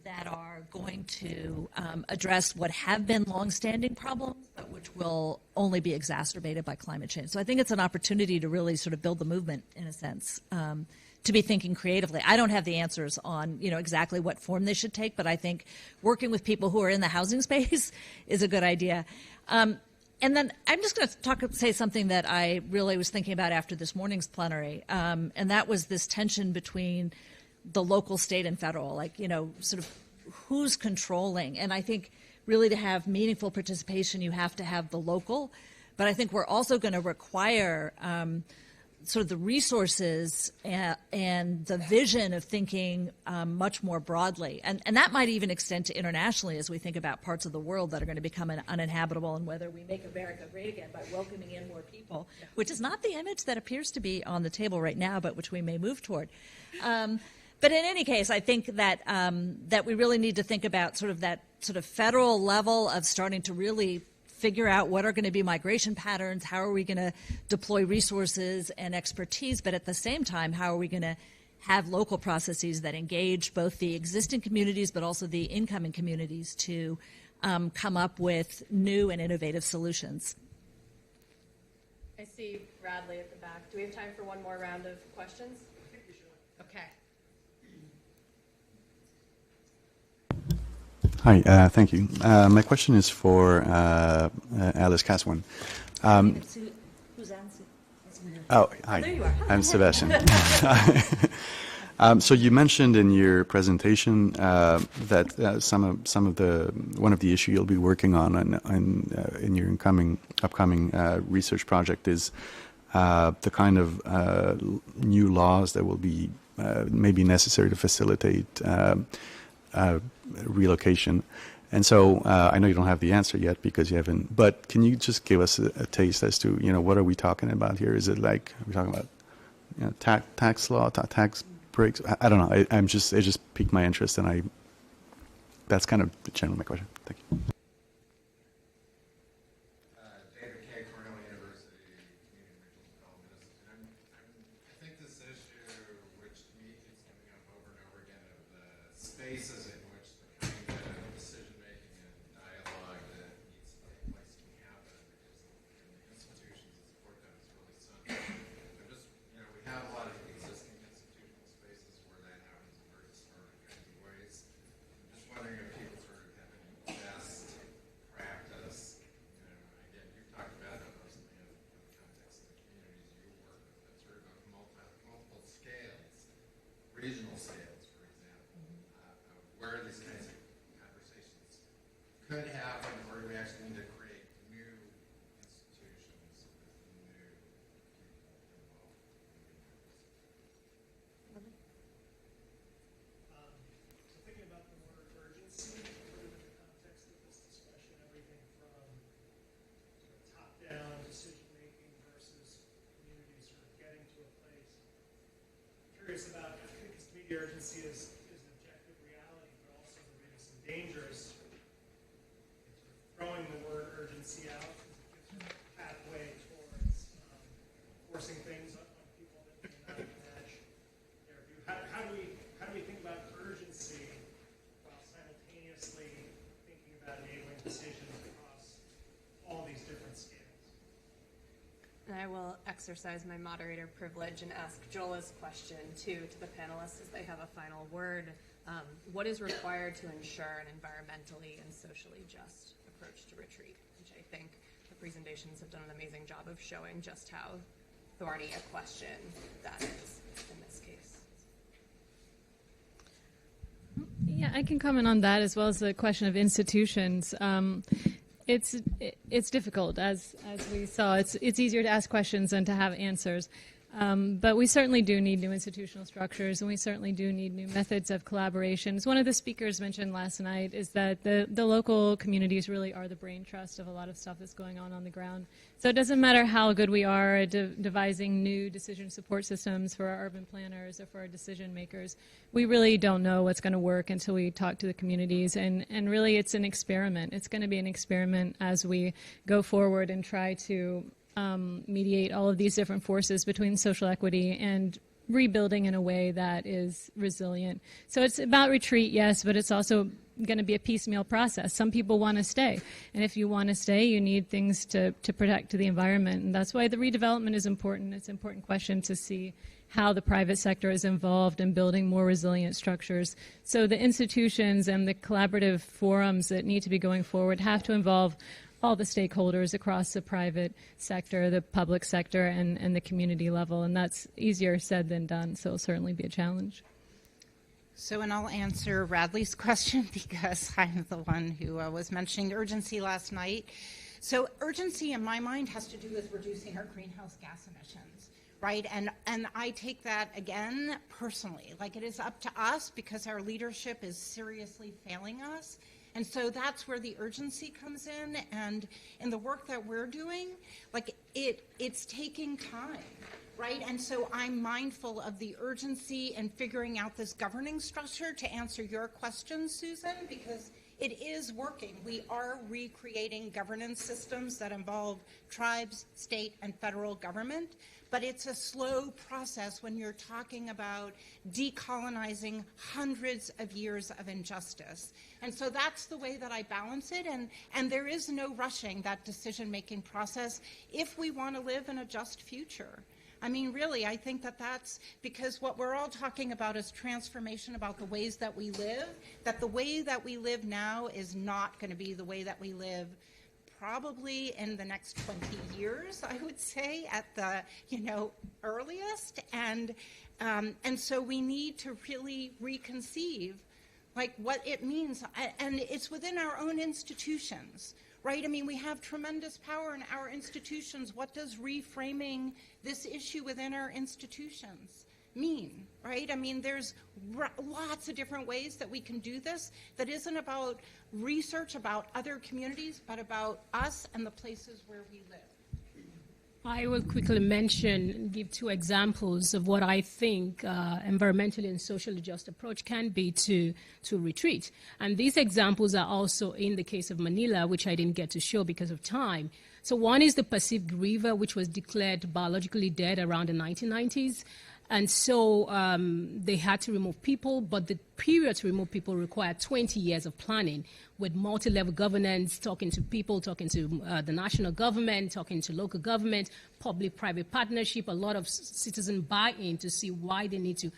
that are going to address what have been longstanding problems, but which will only be exacerbated by climate change. So I think it's an opportunity to really sort of build the movement, in a sense, to be thinking creatively. I don't have the answers on, you know, exactly what form they should take, but I think working with people who are in the housing space is a good idea. And then I'm just going to say something that I really was thinking about after this morning's plenary, and that was this tension between the local, state, and federal, like, you know, sort of who's controlling. And I think really to have meaningful participation, you have to have the local. But I think we're also going to require sort of the resources and the vision of thinking much more broadly. And that might even extend to internationally as we think about parts of the world that are going to become uninhabitable, and whether we make America great again by welcoming in more people, which is not the image that appears to be on the table right now, but which we may move toward. But in any case, I think that that we really need to think about sort of that sort of federal level of starting to really figure out what are going to be migration patterns, how are we going to deploy resources and expertise, but at the same time, how are we going to have local processes that engage both the existing communities but also the incoming communities to come up with new and innovative solutions. I see Bradley at the back. Do we have time for one more round of questions? I think we should. Okay. Hi, thank you. My question is for Alice Kaswan. Who's Allison? Oh, hi. There you are. I'm Sebastian. So you mentioned in your presentation that one of the issue you'll be working on in your upcoming research project is the kind of new laws that will be maybe necessary to facilitate relocation. And so I know you don't have the answer yet because you haven't, but can you just give us a taste as to, you know, what are we talking about here? Is it like, are we talking about, you know, tax law, tax breaks? I don't know. It just piqued my interest, and that's kind of generally my question. Thank you. David K. Cornell University, Community and Regional Development Institute. I think this issue, which to me keeps coming up over and over again, of the spaces in which the kind of decision-making and dialogue that needs to take place can happen, because the institutions that support them is really central. I'm just, you know, we have a lot of existing institutional spaces where that happens in very disparate kinds of ways. I'm just wondering if people sort of have any best practice. You know, again, you've talked about it mostly in the context of the communities you work with, but sort of on multiple scales, regional scales, for example, of where these kinds of conversations could happen, or do we actually need to create new institutions with new people involved? So thinking about the word urgency, the urgency is an objective reality, but also there may be some dangers in throwing the word urgency out because it gives you a pathway towards forcing things on people that may not match their view. How do we think about urgency while simultaneously thinking about enabling decisions across all these different scales? And I will exercise my moderator privilege and ask Jolla's question, too, to the panelists as they have a final word. What is required to ensure an environmentally and socially just approach to retreat? Which I think the presentations have done an amazing job of showing just how thorny a question that is in this case. Yeah, I can comment on that as well as the question of institutions. It's difficult, as we saw. It's easier to ask questions than to have answers. But we certainly do need new institutional structures, and we certainly do need new methods of collaboration. As one of the speakers mentioned last night, is that the local communities really are the brain trust of a lot of stuff that's going on the ground. So it doesn't matter how good we are at devising new decision support systems for our urban planners or for our decision makers. We really don't know what's going to work until we talk to the communities. And really, it's an experiment. It's going to be an experiment as we go forward and try to mediate all of these different forces between social equity and rebuilding in a way that is resilient. So it's about retreat, yes, but it's also going to be a piecemeal process. Some people want to stay, and if you want to stay, you need things to protect the environment, and that's why the redevelopment is important. It's an important question to see how the private sector is involved in building more resilient structures. So the institutions and the collaborative forums that need to be going forward have to involve all the stakeholders across the private sector, the public sector, and the community level. And that's easier said than done, so it'll certainly be a challenge. So, and I'll answer Radley's question because I'm the one who was mentioning urgency last night. So urgency in my mind has to do with reducing our greenhouse gas emissions, right? And I take that, again, personally. Like, it is up to us because our leadership is seriously failing us. And so that's where the urgency comes in, and in the work that we're doing, like it's taking time, right? And so I'm mindful of the urgency in figuring out this governing structure to answer your question, Susan, because it is working. We are recreating governance systems that involve tribes, state, and federal government. But it's a slow process when you're talking about decolonizing hundreds of years of injustice. And so that's the way that I balance it, and there is no rushing that decision-making process if we want to live in a just future. I mean, really, I think that that's because what we're all talking about is transformation about the ways that we live, that the way that we live now is not going to be the way that we live probably in the next 20 years, I would say, at the earliest, and so we need to really reconceive like what it means, and it's within our own institutions, right? I mean, we have tremendous power in our institutions. What does reframing this issue within our institutions mean, right? I mean, there's lots of different ways that we can do this that isn't about research about other communities, but about us and the places where we live. I will quickly give two examples of what I think environmentally and socially just approach can be to retreat. And these examples are also in the case of Manila, which I didn't get to show because of time. So one is the Pacific River, which was declared biologically dead around the 1990s. And so they had to remove people, but the period to remove people required 20 years of planning with multi-level governance, talking to people, talking to the national government, talking to local government, public-private partnership, a lot of citizen buy-in to see why they need to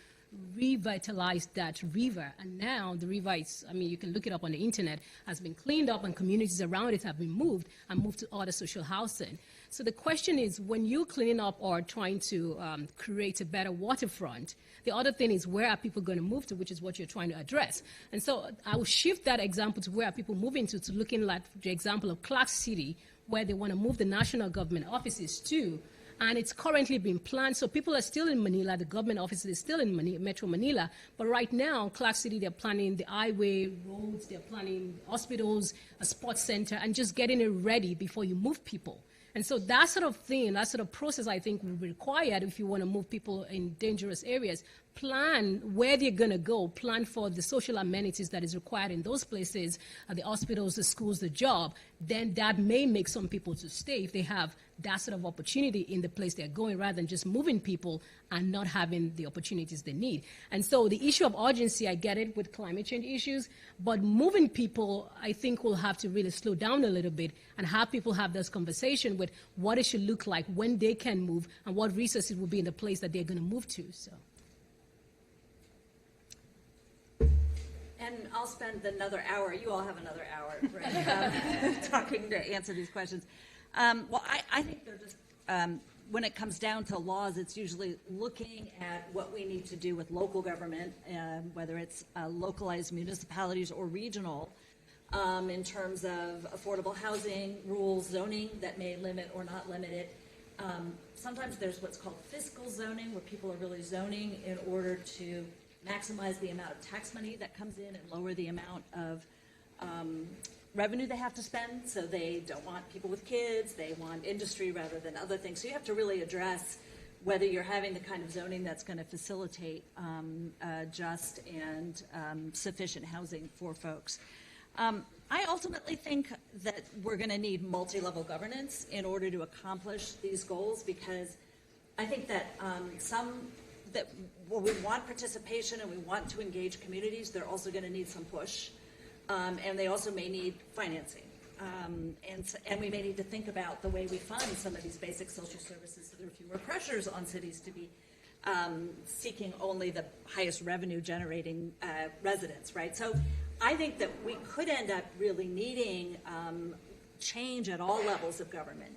revitalize that river. And now the river is, I mean, you can look it up on the internet, has been cleaned up and communities around it have been moved and moved to other social housing. So the question is, when you're cleaning up or trying to create a better waterfront, the other thing is, where are people going to move to, which is what you're trying to address. And so I will shift that example to where are people moving to looking at the example of Clark City, where they want to move the national government offices to. And it's currently being planned. So people are still in Manila. The government office is still in Metro Manila. But right now, Clark City, they're planning the highway, roads, they're planning hospitals, a sports center, and just getting it ready before you move people. And so that sort of thing, that sort of process, I think, will be required if you want to move people in dangerous areas. Plan where they're going to go, plan for the social amenities that is required in those places, the hospitals, the schools, the job. Then that may make some people to stay if they have that sort of opportunity in the place they're going, rather than just moving people and not having the opportunities they need. And so the issue of urgency, I get it with climate change issues, but moving people, I think we'll have to really slow down a little bit and have people have this conversation with what it should look like when they can move and what resources will be in the place that they're going to move to. So. And I'll spend another hour, you all have another hour, right, talking to answer these questions. Well, I think they're just, when it comes down to laws, it's usually looking at what we need to do with local government, whether it's localized municipalities or regional, in terms of affordable housing, rules, zoning that may limit or not limit it. Sometimes there's what's called fiscal zoning, where people are really zoning in order to maximize the amount of tax money that comes in and lower the amount of revenue they have to spend. So they don't want people with kids, they want industry rather than other things. So you have to really address whether you're having the kind of zoning that's going to facilitate just and sufficient housing for folks. I ultimately think that we're going to need multi-level governance in order to accomplish these goals, because I think that we want participation and we want to engage communities, they're also going to need some push, and they also may need financing. And we may need to think about the way we fund some of these basic social services so there are fewer pressures on cities to be seeking only the highest revenue generating residents, right? So I think that we could end up really needing change at all levels of government,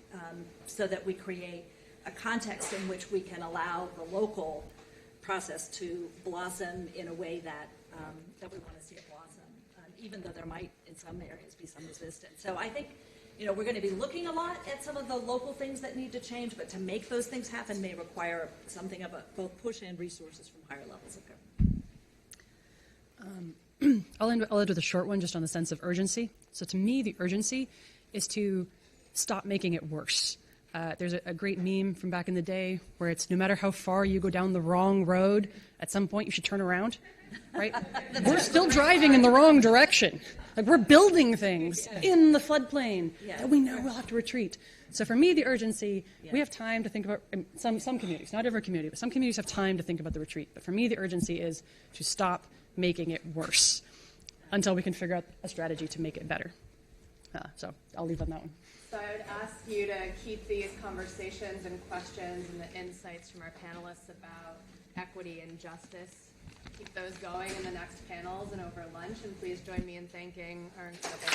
so that we create a context in which we can allow the local process to blossom in a way that that we want to see it blossom, even though there might in some areas be some resistance. So I think, you know, we're going to be looking a lot at some of the local things that need to change, but to make those things happen may require something of a both push and resources from higher levels of government. I'll end with a short one just on the sense of urgency. So to me, the urgency is to stop making it worse. There's a great meme from back in the day where it's no matter how far you go down the wrong road, at some point you should turn around, right? We're still driving in the wrong direction. Like, we're building things in the floodplain that we know we'll have to retreat. So for me, the urgency, we have time to think about some communities, not every community, but some communities have time to think about the retreat. But for me, the urgency is to stop making it worse until we can figure out a strategy to make it better. So I'll leave on that one. So I would ask you to keep these conversations and questions and the insights from our panelists about equity and justice, keep those going in the next panels and over lunch. And please join me in thanking our incredible